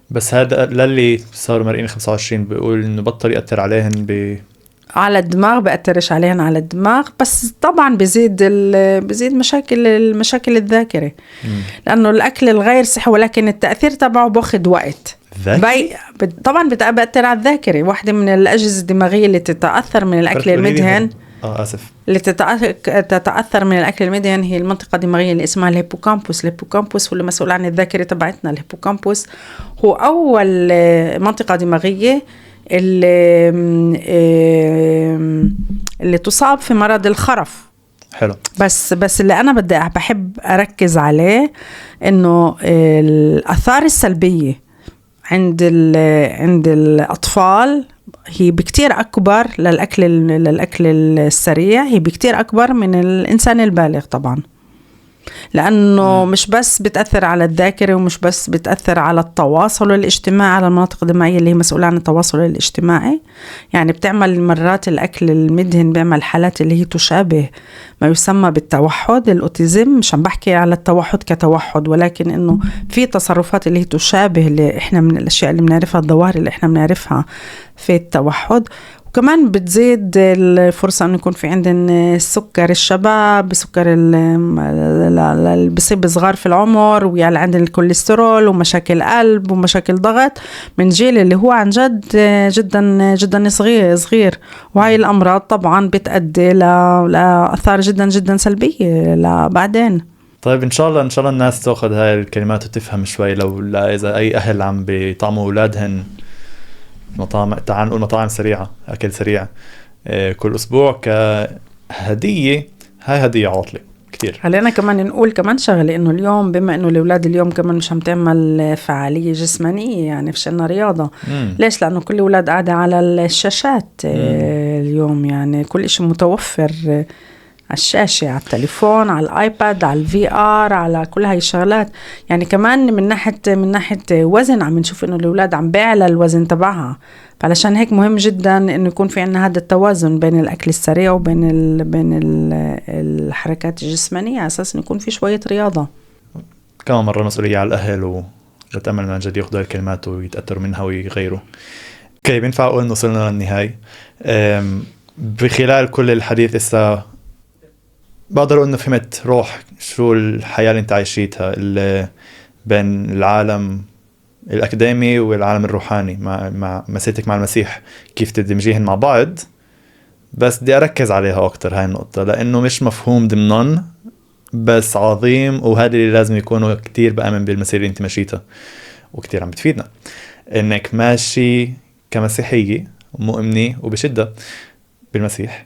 بس هذا للي صاروا مرقين 25 بيقول إنه بطل يأثر عليهن على الدماغ، بأثرش عليهن على الدماغ، بس طبعا بزيد مشاكل الذاكرة، لأنه الأكل الغير صحي ولكن التأثير تبعه باخد وقت. طبعا بتأثر على الذاكرة. واحدة من الأجهزة الدماغية اللي تتأثر من الأكل المدهن اللي تتأثر من الأكل المدهن هي المنطقة الدماغية اللي اسمها الهيبوكامبوس. الهيبوكامبوس هو المسؤول عن الذاكرة تبعتنا. الهيبوكامبوس هو أول منطقة دماغية اللي تصاب في مرض الخرف. حلو. بس اللي أنا بحب أركز عليه إنه الآثار السلبية عند الأطفال هي بكتير أكبر للأكل السريع، هي بكتير أكبر من الإنسان البالغ طبعا، لأنه مش بس بتأثر على الذاكرة ومش بس بتأثر على التواصل الاجتماعي، على المناطق الدماغية اللي هي مسؤولة عن التواصل الاجتماعي. يعني بتعمل مرات الأكل المدهن بيعمل حالات اللي هي تشابه ما يسمى بالتوحد، الأوتيزم. مش عم بحكي على التوحد كتوحد، ولكن إنه في تصرفات اللي هي تشابه اللي إحنا من الأشياء اللي بنعرفها، الظواهر اللي إحنا بنعرفها في التوحد. وكمان بتزيد الفرصة أن يكون في عندنا السكر الشباب، سكر اللي بيصيب صغار في العمر، ويعلى عندنا الكوليسترول ومشاكل قلب ومشاكل ضغط من جيل اللي هو عن جد جدا جدا صغير. وهاي الأمراض طبعا بتؤدي لأثار جدا جدا سلبية بعدين. طيب إن شاء الله الناس تأخذ هاي الكلمات وتفهم شوي. لو إذا أي أهل عم بيطعموا أولادهن مطاعم، تعال نقول مطاعم سريعة، أكل سريع كل أسبوع كهدية. هاي هدية عاطلة كتير. خلينا كمان نقول كمان شغلة، إنه اليوم بما إنه الأولاد اليوم كمان مش عم تعمل فعالية جسمانية، يعني فشلنا رياضة. ليش؟ لأنه كل الأولاد قاعدة على الشاشات اليوم، يعني كل إشي متوفر على الشاشة، على التليفون، على الآيباد، على الفي آر، على كل هاي الشغلات. يعني كمان من ناحية وزن عم نشوف إنه الأولاد عم بيعلى الوزن تبعها. فعلشان هيك مهم جدا إنه يكون في عنا هذا التوازن بين الأكل السريع وبين الحركات الجسمانية، على أساس إنه يكون في شوية رياضة. كمان مرة مسؤولية على الأهل، ونتأمل من جد ياخدوا الكلمات ويتأثروا منها ويغيروا. اوكي، بينفع أقول إنه وصلنا للنهاية. بخلال كل الحديث إسا بقدر أقول إنه فهمت روح شو الحياة اللي أنت عايشيتها، اللي بين العالم الأكاديمي والعالم الروحاني مع مسيرتك مع المسيح، كيف تدمجيهن مع بعض. بس بدي أركز عليها أكتر هاي النقطة، لأنه مش مفهوم ضمنن بس عظيم، وهذا اللي لازم يكونوا كتير بأمن بالمسيرة اللي أنت مشيتها، وكتير عم بتفيدنا إنك ماشي كمسيحية مؤمنة وبشدة بالمسيح،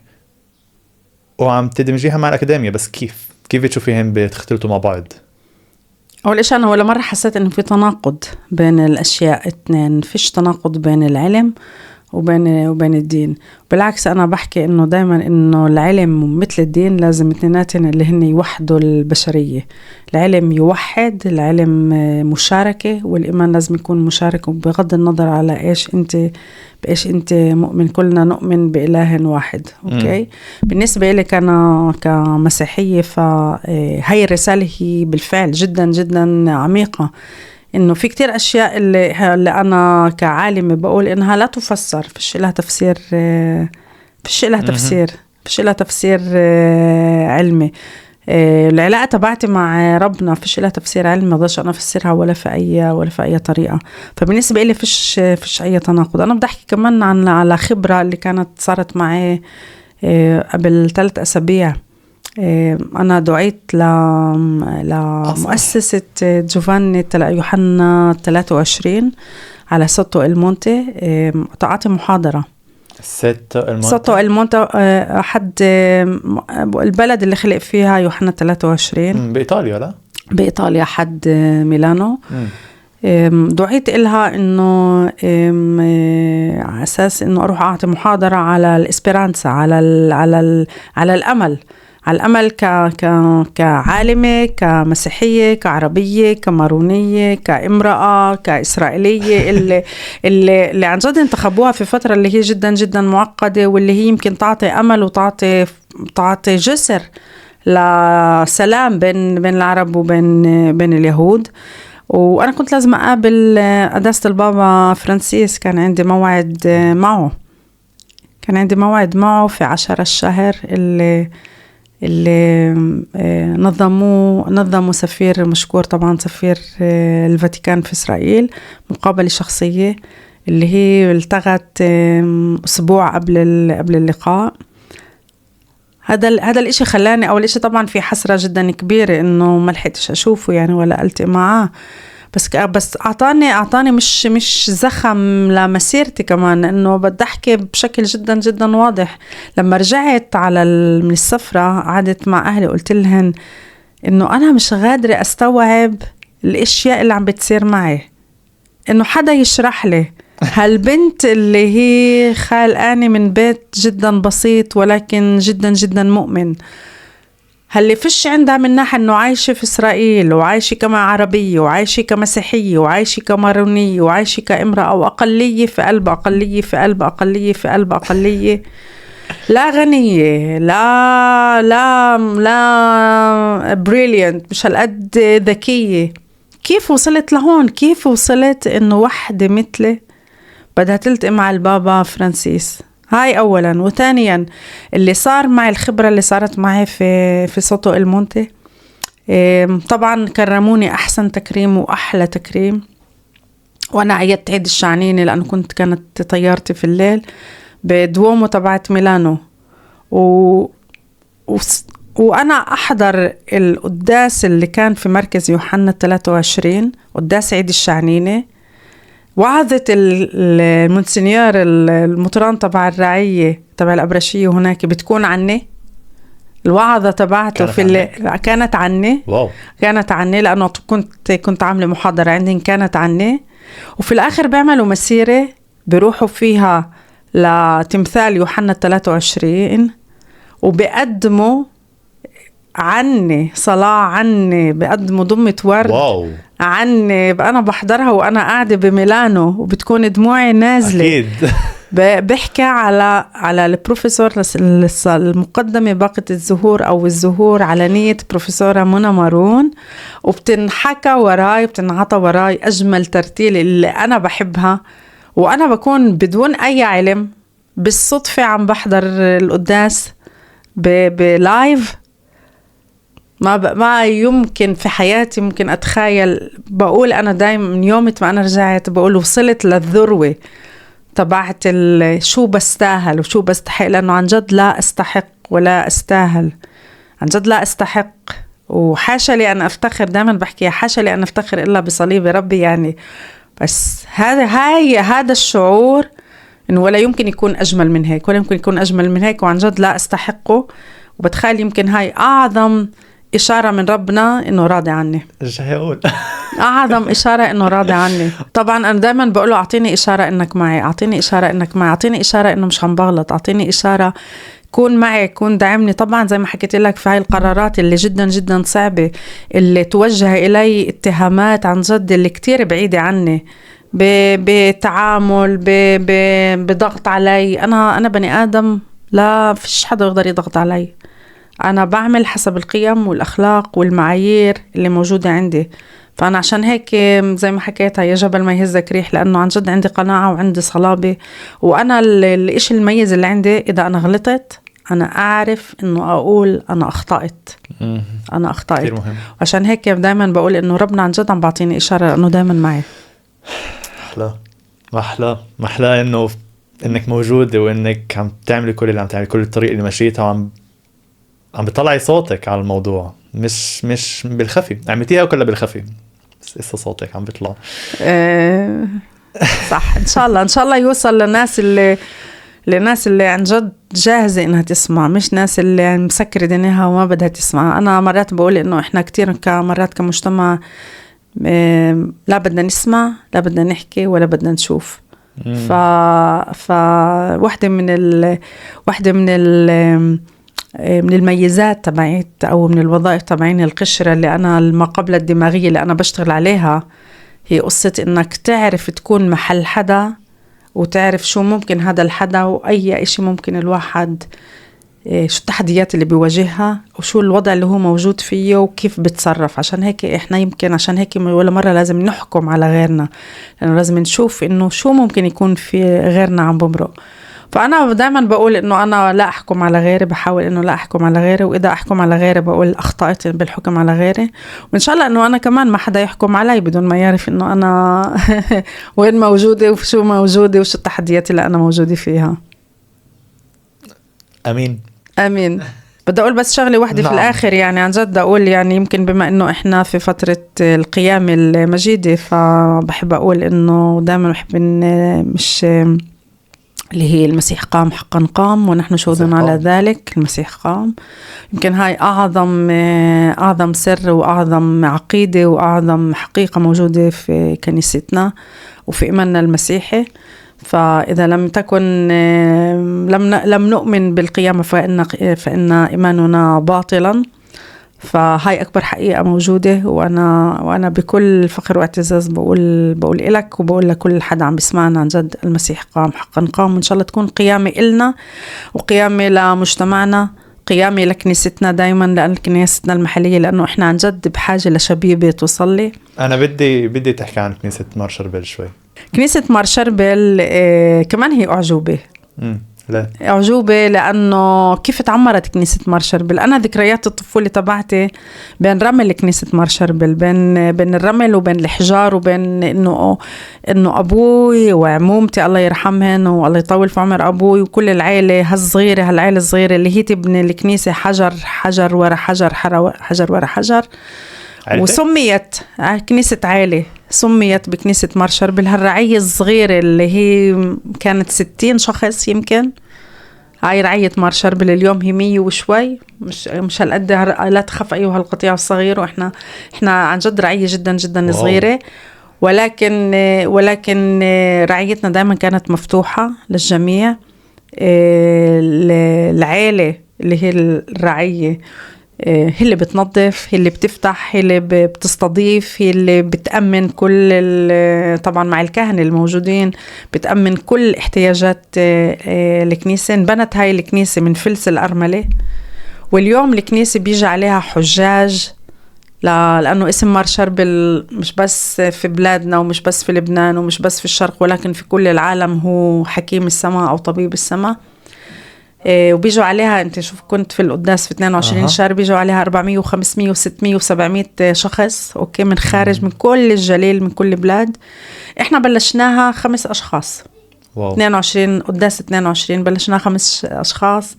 وعم تدمجيها مع الأكاديمية. بس كيف بتشوفيهم بتختلطوا مع بعض؟ أول إشي أنا ولا مرة حسيت إنه في تناقض بين الأشياء اتنين. فيش تناقض بين العلم وبين الدين. بالعكس أنا بحكي إنه دايما إنه العلم مثل الدين لازم اتنيناتن اللي هن يوحدوا البشرية. العلم يوحد، العلم مشاركة، والإيمان لازم يكون مشارك، وبغض النظر على بإيش أنت مؤمن. كلنا نؤمن بإله واحد. أوكي. بالنسبة لي أنا كمسيحية، فهي الرسالة هي بالفعل جدا جدا عميقة، إنه في كتير أشياء اللي أنا كعالمة بقول إنها لا تفسر، فيش لها تفسير، فيش لها تفسير علمي. العلاقة تبعتي مع ربنا فيش لها تفسير علمي، ما أقدرش أنا أفسرها ولا في أي طريقة. فبالنسبة لي فيش أي تناقض. أنا بدي أحكي كمان على خبرة اللي كانت صارت معي قبل 3 أسابيع. أنا دعيت لمؤسسة جوفاني يوحنا 23 على سوتو المونتي. تعطي محاضرة سوتو المونتي، أحد البلد اللي خلق فيها يوحنا 23 بإيطاليا. لا، بإيطاليا، حد ميلانو. دعيت إلها إنه على أساس إنه أروح أعطي محاضرة على الإسبرانسا، على الأمل كعالمة، كمسيحية، كعربية، كمارونية، كامرأة، كإسرائيلية، اللي عن جد انتخبوها في فترة اللي هي جدا جدا معقدة، واللي هي يمكن تعطي أمل وتعطي جسر لسلام بين العرب وبين اليهود. وأنا كنت لازم أقابل قداسة البابا فرانسيس. كان عندي موعد معه في 10 الشهر، اللي نظموا سفير مشكور طبعا، سفير الفاتيكان في إسرائيل، مقابلة شخصية اللي هي التغت أسبوع قبل اللقاء. هذا الاشي خلاني أول إشي طبعا في حسرة جدا كبيرة إنه ما لحقتش أشوفه يعني ولا ألتقي معاه. بس أعطاني مش زخم لمسيرتي كمان، إنه بدي أحكي بشكل جدا جدا واضح. لما رجعت من السفرة قعدت مع أهلي، قلت لهم إنه أنا مش قادرة أستوعب الأشياء اللي عم بتصير معي، إنه حدا يشرح لي. هالبنت اللي هي خالقاني من بيت جدا بسيط ولكن جدا جدا مؤمن، هاللي فيش عندها من ناحية إنه عايشة في إسرائيل، وعايشة كما عربية، وعايشة كمسيحية، وعايشة كمارونية، وعايشة كامرأة، وأقلية في قلب أقلية في قلب أقلية في قلب أقلية، لا غنية، لا بريليانت، مش هالقد ذكية. كيف وصلت لهون؟ كيف وصلت إنه واحدة مثلي بدها تلتقي مع البابا فرانسيس؟ هاي أولا. وثانيا اللي صار معي، الخبرة اللي صارت معي في سوتو المونتي، طبعا كرموني أحسن تكريم وأحلى تكريم. وأنا عيدت عيد الشعنيني لأنه كانت طيارتي في الليل بدوومو تبعت ميلانو، وأنا أحضر القداس اللي كان في مركز يوحنا 23، قداس عيد الشعنيني. وعظة المونسنيور المطران تبع الرعية تبع الأبرشية هناك بتكون عني. الوعظة تبعته كانت عني. واو. كانت عني لأنه كنت عاملة محاضرة عندي كانت عني. وفي الآخر بيعملوا مسيرة بيروحوا فيها لتمثال يوحنا 23 وبيقدموا عني صلاة عني، بقدموا ضمة ورد. واو. عني أنا بحضرها وأنا قاعدة بميلانو وبتكون دموعي نازلة. أكيد. بحكي على البروفيسور المقدمة باقة الزهور أو الزهور على نية بروفيسورة منى مارون، وبتنحكى وراي بتنعطى وراي أجمل ترتيل اللي أنا بحبها، وأنا بكون بدون أي علم بالصدفة عم بحضر القداس بلايف. ما يمكن في حياتي ممكن أتخيل. بقول أنا دايما من يوم ما أنا رجعت بقول وصلت للذروة تبعت شو بستاهل وشو بستحق، لأنه عن جد لا أستحق ولا أستاهل، عن جد لا أستحق. وحاشا لي أن أفتخر، دايما بحكي حاشا لي أن أفتخر إلا بصليب ربي يعني. بس هذا الشعور إنه ولا يمكن يكون أجمل من هيك، ولا يمكن يكون أجمل من هيك، وعن جد لا أستحقه. وبتخيل يمكن هاي أعظم إشارة من ربنا إنه راضي عني. إيش هيقول؟ أعظم إشارة إنه راضي عني. طبعا أنا دايما بقوله أعطيني إشارة إنك معي، أعطيني إشارة إنك معي، أعطيني إشارة إنه مش هم بغلط، أعطيني إشارة كون معي، كون دعمني. طبعا زي ما حكيت لك في هاي القرارات اللي جدا جدا صعبة، اللي توجه إلي اتهامات عن جد اللي كتير بعيدة عني، بتعامل بضغط علي. أنا بني آدم، لا فيش حدا يقدر يضغط علي. أنا بعمل حسب القيم والأخلاق والمعايير اللي موجودة عندي. فأنا عشان هيك زي ما حكيتها يا جبل ما يهزك ريح، لأنه عن جد عندي قناعة وعندي صلابة. وأنا الإشي المميز اللي عندي إذا أنا غلطت أنا أعرف إنه أقول أنا أخطأت. أنا أخطأت. عشان هيك دايما بقول إنه ربنا عن جد عم بعطيني إشارة إنه دايما معي. محلى إنه إنك موجودة وإنك عم تعملي كل اللي عم تعملي، كل الطريق اللي مشيتها، وعم بتطلعي صوتك على الموضوع، مش بالخفي. عملتيها كلها بالخفي بس لسه صوتك عم بيطلع. صح. إن شاء الله يوصل للناس اللي عن جد جاهزة إنها تسمع، مش ناس اللي مسكرة دينها وما بدها تسمع. أنا مرات بقول إنه إحنا كتير مرات كمجتمع لا بدنا نسمع، لا بدنا نحكي، ولا بدنا نشوف. واحدة من الميزات تبعيت أو من الوظائف تبعين القشرة اللي أنا ما قبل الدماغية اللي أنا بشتغل عليها، هي قصة إنك تعرف تكون محل حدا، وتعرف شو ممكن هذا الحدا، وأي إشي ممكن الواحد شو التحديات اللي بيواجهها، وشو الوضع اللي هو موجود فيه، وكيف بتصرف. عشان هيك إحنا يمكن عشان هيك ولا مرة لازم نحكم على غيرنا، لأنه لازم نشوف إنه شو ممكن يكون في غيرنا عم بمرق. فأنا دائما بقول إنه أنا لا أحكم على غيري، بحاول إنه لا أحكم على غيري، وإذا أحكم على غيري بقول أخطأت بالحكم على غيري. وإن شاء الله إنه أنا كمان ما حدا يحكم علي بدون ما يعرف إنه أنا وين موجودة وشو موجودة وشو التحديات اللي أنا موجودة فيها. أمين. بدي أقول بس شغلة واحدة في الآخر، يعني عن جد أقول يعني يمكن بما إنه إحنا في فترة القيام المجيدة، فبحب أقول إنه دائما بحب مش اللي هي المسيح قام حقا قام ونحن شهود على ذلك. المسيح قام. يمكن هاي أعظم سر وأعظم عقيدة وأعظم حقيقة موجودة في كنيستنا وفي إيماننا المسيحي. فإذا لم تكن لم نؤمن بالقيامة فإن إيماننا باطلا. فهاي أكبر حقيقة موجودة، وأنا بكل فخر واعتزاز بقول إلك وبقول لكل حدا عم بيسمعنا، عن جد المسيح قام حقا قام. وإن شاء الله تكون قيامة إلنا وقيامة لمجتمعنا، قيامة لكنيستنا دايما، لأن كنيستنا المحلية، لأنه إحنا عن جد بحاجة لشبيبة تصلي. أنا بدي تحكي عن كنيسة مار شربل شوي. كنيسة مار شربل كمان هي أعجوبة. لا. أعجوبة لأنه كيف تعمرت كنيسة مار شربل. أنا ذكريات الطفولة تبعتي بين رمل كنيسة مار شربل، بين الرمل وبين الحجار، وبين إنه أبوي وعمومتي الله يرحمهن والله يطول في عمر أبوي وكل العائلة هالعائلة الصغيرة اللي هي تبني الكنيسة حجر ورا حجر ورا حجر، وسميت كنيسة عالي، سميت بكنيسة مار شربل. هالرعية الصغيرة اللي هي كانت 60 شخص يمكن، هاي رعية مار شربل. اليوم هي 100 وشوي، مش هالقد. لا تخف أيها القطيع الصغير. وإحنا عن جد رعية جدا جدا صغيرة، ولكن رعيتنا دائما كانت مفتوحة للجميع. العائلة اللي هي الرعية هي اللي بتنظف، هي اللي بتفتح، هي اللي بتستضيف، هي اللي بتأمن كل، طبعا مع الكهنة الموجودين، بتأمن كل احتياجات الكنيسة. انبنت هاي الكنيسة من فلس الأرملة، واليوم الكنيسة بيجي عليها حجاج لأنه اسم مار شربل مش بس في بلادنا ومش بس في لبنان ومش بس في الشرق، ولكن في كل العالم هو حكيم السماء أو طبيب السماء. وبيجوا عليها، انت شوف كنت في القداس في 22 شهر، بيجوا عليها 400 و500 و600 و700 شخص، اوكي، من خارج، من كل الجليل، من كل بلاد. احنا بلشناها 5 أشخاص. واو. 22 قداس 22 بلشناها 5 أشخاص،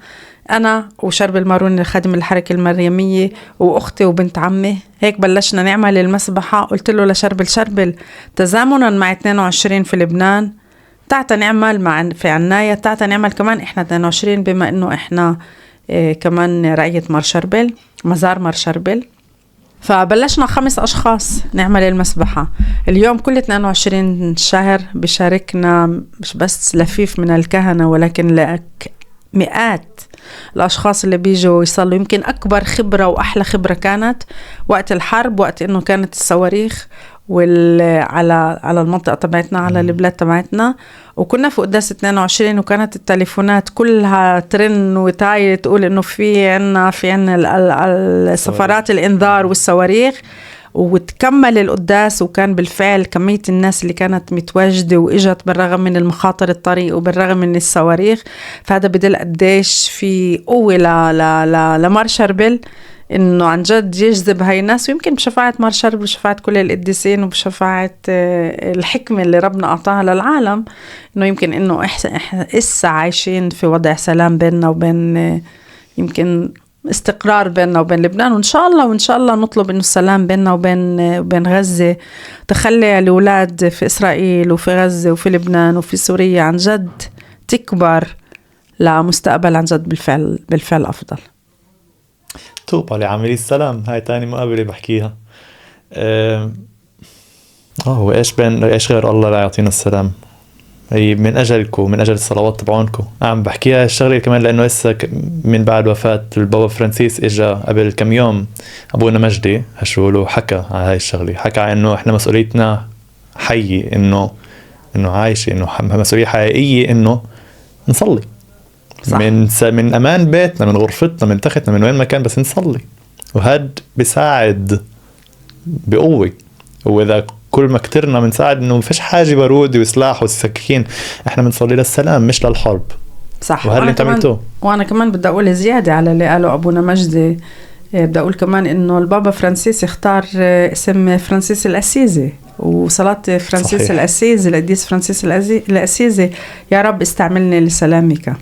أنا وشربل مارون خادم الحركة المريمية وأختي وبنت عمي. هيك بلشنا نعمل المسبحة. قلت له لشربل تزامنا مع 22 في لبنان، تعتا نعمل في عناية، تعتا نعمل كمان إحنا 22، بما إنه إحنا كمان رعية مار شربل، مزار مار شربل. فبلشنا 5 أشخاص نعمل المسبحة. اليوم كل 22 شهر بشاركنا مش بس لفيف من الكهنة، ولكن مئات الأشخاص اللي بيجوا يصلوا. يمكن أكبر خبرة وأحلى خبرة كانت وقت الحرب، وقت إنه كانت الصواريخ على المنطقة تبعتنا، على البلاد تبعتنا، وكنا في قداس 22 وكانت التليفونات كلها ترن وتاي تقول إنه في عنا السفارات الإنذار والصواريخ. وتكمل القداس، وكان بالفعل كمية الناس اللي كانت متواجدة وإجت بالرغم من المخاطر الطريق وبالرغم من الصواريخ. فهذا بدل قديش في قوة لمار شربل إنه عن جد يجذب هاي الناس. ويمكن بشفاعة مار شربل وبشفاعة كل القديسين وبشفاعة الحكمة اللي ربنا أعطاها للعالم، إنه يمكن إنه إسا عايشين في وضع سلام بيننا وبين، يمكن استقرار بيننا وبين لبنان. وإن شاء الله نطلب إنه السلام بيننا وبين غزة تخلي الأولاد في إسرائيل وفي غزة وفي لبنان وفي سوريا عن جد تكبر لمستقبل عن جد بالفعل أفضل. طوبى لعاملي السلام، هاي تاني مقابلة بحكيها. وإيش غير الله لا يعطينا السلام؟ هي من أجلكم، من أجل الصلوات تبعونكم. عم بحكيها الشغلة كمان لأنه لسه من بعد وفاة البابا فرانسيس إجا قبل كم يوم أبونا مجدي هشولو حكى على هاي الشغلة، حكى عن إنه إحنا مسؤوليتنا حية، إنه عايشة، إنه مسؤولية حقيقية إنه نصلي. صح. من أمان بيتنا، من غرفتنا، من تختنا، من وين ما كان، بس نصلي. وهاد بيساعد بقوة. وإذا كل ما كترنا بنساعد إنه مفيش حاجة بارود وسلاح وسكين، إحنا بنصلي للسلام مش للحرب. صح. وهذا اللي انت عملته. وأنا كمان بدي أقول زيادة على اللي قاله أبونا مجدي. بدي أقول كمان إنه البابا فرانسيس اختار اسم فرانسيس الأسيزي، وصلاة فرانسيس صحيح. الأسيزي، القديس فرانسيس الأسيزي، يا رب استعملني لسلامك.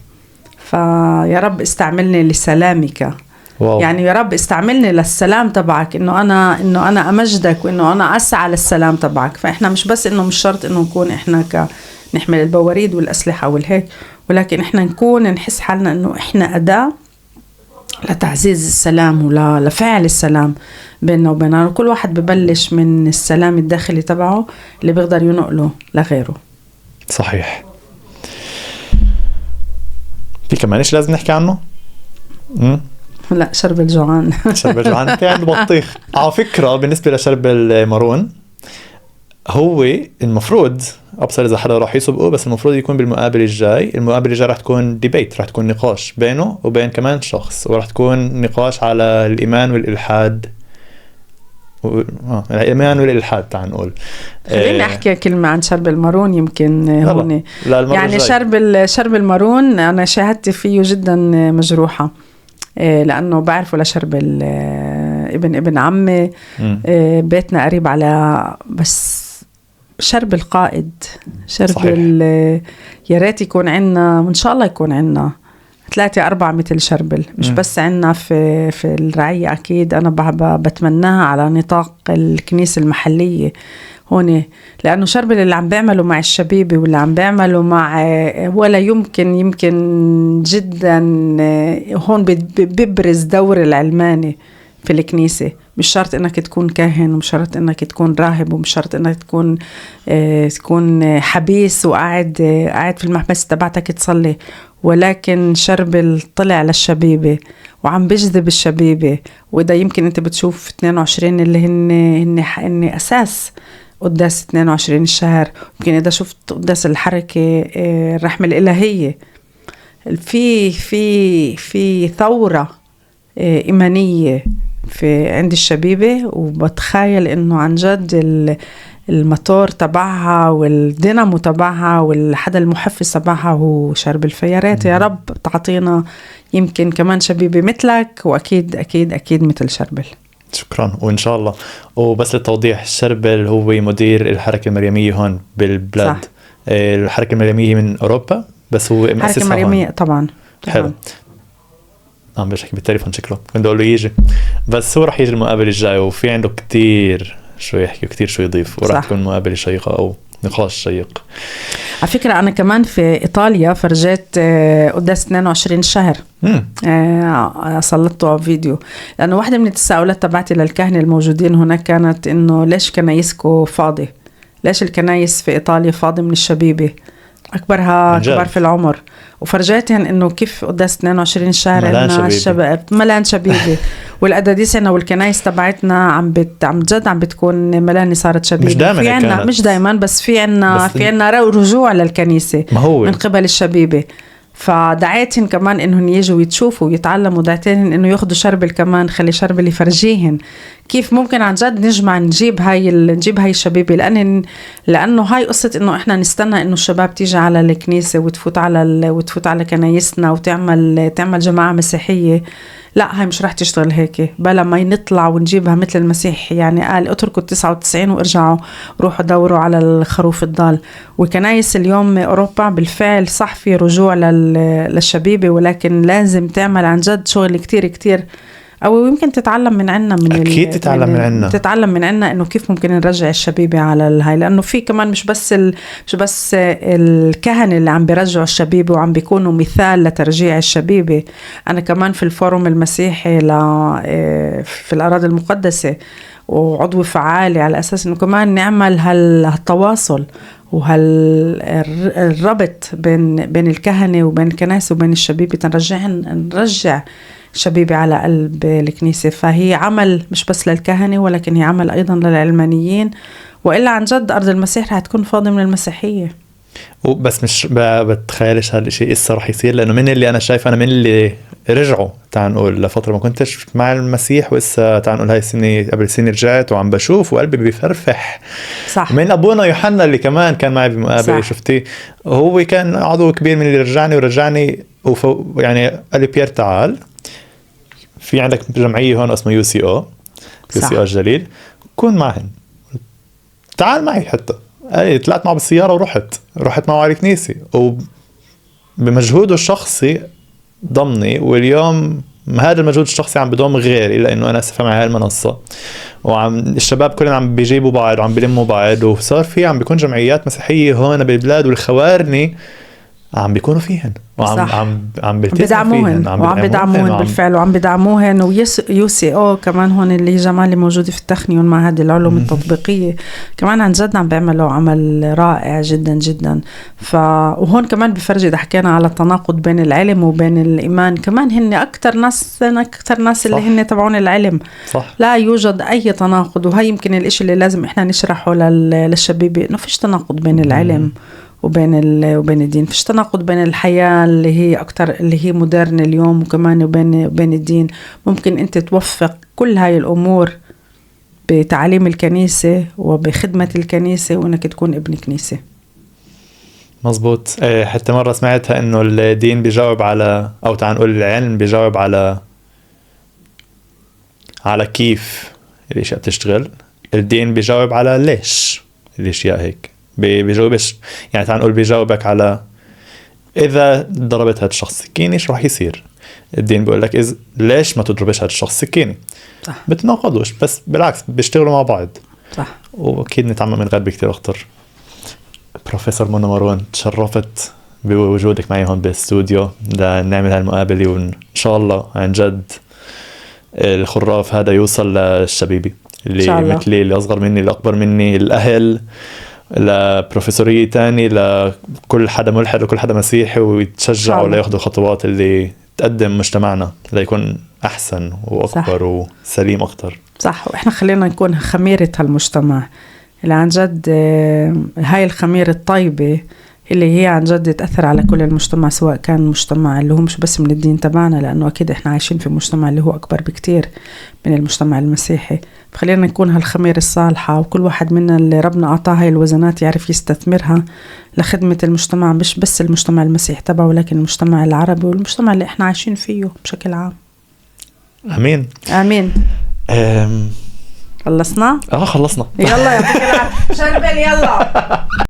فيا رب استعملني لسلامك. واو. يعني يا رب استعملني للسلام تبعك، انه انا امجدك، وانه انا اسعى للسلام تبعك. فاحنا مش بس انه مش شرط انه نكون احنا نحمل البواريد والاسلحه والهيك، ولكن احنا نحس حالنا انه احنا اداه لتعزيز السلام ولفعل السلام بيننا وبيننا. كل واحد ببلش من السلام الداخلي تبعه اللي بيقدر ينقله لغيره. صحيح. في كمان إيش لازم نحكي عنه؟ لا، شرب الجوعان. شرب الجوعان في عنده بطيخ. على فكرة بالنسبة لشرب المارون، هو المفروض أبصر إذا حدا راح يسبقه، بس المفروض يكون بالمقابلة الجاي راح تكون ديبيت، راح تكون نقاش بينه وبين كمان شخص، وراح تكون نقاش على الإيمان والإلحاد. الإيمان والإلحاد تعال نقول. خليني أحكي كلمة عن شرب المارون. يمكن هون يعني شرب المارون أنا شاهدت فيه جدا مجروحة، لأنه بعرف ولا شرب ابن عمي، بيتنا قريب على، بس شرب القائد، شرب يا ريت يكون عنا، وإن شاء الله يكون عنا 3-4 مثل شربل، مش بس عنا في الرعية. أكيد أنا بتمناها على نطاق الكنيسة المحلية هون، لأنه شربل اللي عم بيعمله مع الشبيبة واللي عم بيعمله مع ولا يمكن جدا هون بيبرز دور العلماني في الكنيسة. مش شرط انك تكون كاهن، ومش شرط انك تكون راهب، ومش شرط انك تكون حبيس وقاعد في المحبس تبعتك تصلي، ولكن شربل طلع للشبيبة وعم بيجذب الشبيبة. وده يمكن انت بتشوف 22 اللي هن اساس قداس 22 الشهر. يمكن اذا شفت قداس الحركة الرحمة الإلهية، في ثورة إيمانية عند الشبيبة، وبتخيل إنه عن جد الموتور تبعها والدينامو تبعها والحدا المحفز تبعها هو شربل. فياريت يا رب تعطينا يمكن كمان شبيبة مثلك، وأكيد أكيد أكيد مثل شربل. شكرا. وإن شاء الله. وبس للتوضيح، شربل هو مدير الحركة المريمية هون بالبلاد. صح. الحركة المريمية من أوروبا، بس هو مؤسسها الحركة المريمية طبعا. حلو. عم بشكي بالتليفون شكله كنت أقول له يجي، بس هو رح يجي المقابلة الجاي، وفي عنده كتير شو يحكي وكتير شو يضيف، ورح تكون مقابلة شيقة أو نقاش شيق. على فكرة أنا كمان في إيطاليا فرجيت قداس 22 الشهر، سلطته فيديو، لأنه واحدة من التساؤلات تبعتي للكهنة الموجودين هناك كانت إنه ليش كنايسكو فاضي؟ ليش الكنايس في إيطاليا فاضي من الشبيبة أكبرها كبار في العمر؟ وفرجيتهم إنه كيف قداس 22 الشهر إنه الشباب ملان شبيبة والأداديس هنا والكنايس تبعتنا عم بتكون ملاني صارت شبيبة. مش دايما بس في عنا رجوع للكنيسة من قبل الشبيبة. فدعيتهم كمان إنهم يجوا يتشوفوا ويتعلموا، دعيتهم إنه ياخدوا شربل كمان، خلي شربل يفرجيهن كيف ممكن عن جد نجمع نجيب هاي الشبيبة. لأنه هاي قصة إنه إحنا نستنى إنه الشباب تيجي على الكنيسة وتفوت على كنايسنا وتعمل جماعة مسيحية. لا، هاي مش راح تشتغل هيك. بلا ما نطلع ونجيبها مثل المسيح، يعني قال اتركوا 99 وارجعوا روحوا دوروا على الخروف الضال. وكنايس اليوم أوروبا بالفعل صح في رجوع للشبيبة، ولكن لازم تعمل عن جد شغل كتير كتير، أو يمكن تتعلم من عنا. أكيد تتعلم من عنا إنه كيف ممكن نرجع الشبيبة على الهاي، لأنه في كمان مش بس الكهنة اللي عم بيرجعوا الشبيبة وعم بيكونوا مثال لترجيع الشبيبة. أنا كمان في الفورم المسيحي في الأراضي المقدسة وعضو فعالي، على أساس إنه كمان نعمل هالتواصل وهالربط بين الكهنة وبين الكنائس وبين الشبيبة، نرجع شبيبة على قلب الكنيسة. فهي عمل مش بس للكهنة، ولكن هي عمل أيضا للعلمانيين، وإلا عن جد أرض المسيح رح تكون فاضية من المسيحية. وبس مش بتخيلش هالشيء إسا رح يصير، لأنه من اللي أنا شايف أنا من اللي رجعوا تعال نقول لفترة ما كنتش مع المسيح، وإسا تعال نقول هاي السنة قبل سنة رجعت وعم بشوف وقلبي بيفرفح. صح. من أبونا يوحنا اللي كمان كان معي بمقابلة شفتيه، هو كان عضو كبير من اللي رجعني يعني قال لي بيير تعال، في عندك جمعية هون اسمه UCO الجليل، كون معهم، تعال معي. حتى طلعت معه بالسيارة ورحت معه على الكنيسة، وبمجهوده الشخصي ضمني. واليوم هذا المجهود الشخصي عم بضم غيري، لأنه أنا أسفة مع هاي المنصة، الشباب كلهم عم بيجيبوا بعض وعم بيلموا بعض، وصار في عم بيكون جمعيات مسيحية هون بالبلاد، والخوارني عم بيكونوا فيهن وعم بدعموهن بالفعل، وعم بدعموهن. ويو كمان هون اللي جمالي موجودة في التخنيون مع هذه العلوم التطبيقية، كمان عن جد عم بيعملوا عمل رائع جدا جدا. وهون كمان بفرج إذا حكينا على التناقض بين العلم وبين الإيمان، كمان هن أكتر ناس اللي هن تبعون العلم. صح. لا يوجد أي تناقض، وهي يمكن الإشي اللي لازم إحنا نشرحه للشباب، إنه فيش تناقض بين العلم وبين الدين، فيش تناقض بين الحياة اللي هي أكتر اللي هي مودرن اليوم، وكمان وبين الدين. ممكن أنت توفق كل هاي الأمور بتعليم الكنيسة وبخدمة الكنيسة، وإنك تكون ابن كنيسة. مزبوط. حتى مرة سمعتها إنه الدين بيجاوب على، أو تعال نقول العلم بيجاوب على كيف الأشياء بتشتغل، الدين بيجاوب على ليش الأشياء هيك. بيجاوبش، يعني تعال نقول بيجاوبك على إذا ضربت هذا الشخص سكينة شو رح يصير؟ الدين بيقول لك ليش ما تضربش هذا الشخص سكينة؟ صح. بتناقضوش، بس بالعكس بيشتغلوا مع بعض. صح. وأكيد نتعلم من غير كتير أخطر. بروفيسور منى مروان، تشرفت بوجودك معي هون بالاستوديو لنعمل هالمقابلة، وإن شاء الله عن جد الخراف هذا يوصل للشبيبي اللي مثلي، اللي أصغر مني، اللي أكبر مني، الأهل، لبروفيسورية تاني، لكل حدا ملحد وكل حدا مسيحي، ويتشجعوا لياخدوا خطوات اللي تقدم مجتمعنا ليكون أحسن وأكبر. صح. وسليم أكتر. صح. وإحنا خلينا نكون خميرة هالمجتمع اللي عن جد هاي الخميرة الطيبة اللي هي عن جد تأثر على كل المجتمع، سواء كان مجتمع اللي هو مش بس من الدين تبعنا، لأنه أكيد إحنا عايشين في مجتمع اللي هو أكبر بكتير من المجتمع المسيحي. فخلينا نكون هالخمير الصالحة، وكل واحد منا اللي ربنا أعطاه هاي الوزنات يعرف يستثمرها لخدمة المجتمع، مش بس المجتمع المسيحي تبعه، ولكن المجتمع العربي والمجتمع اللي إحنا عايشين فيه بشكل عام. آمين. آمين. خلصنا؟ خلصنا. يلا يا فكرة شربل يلا.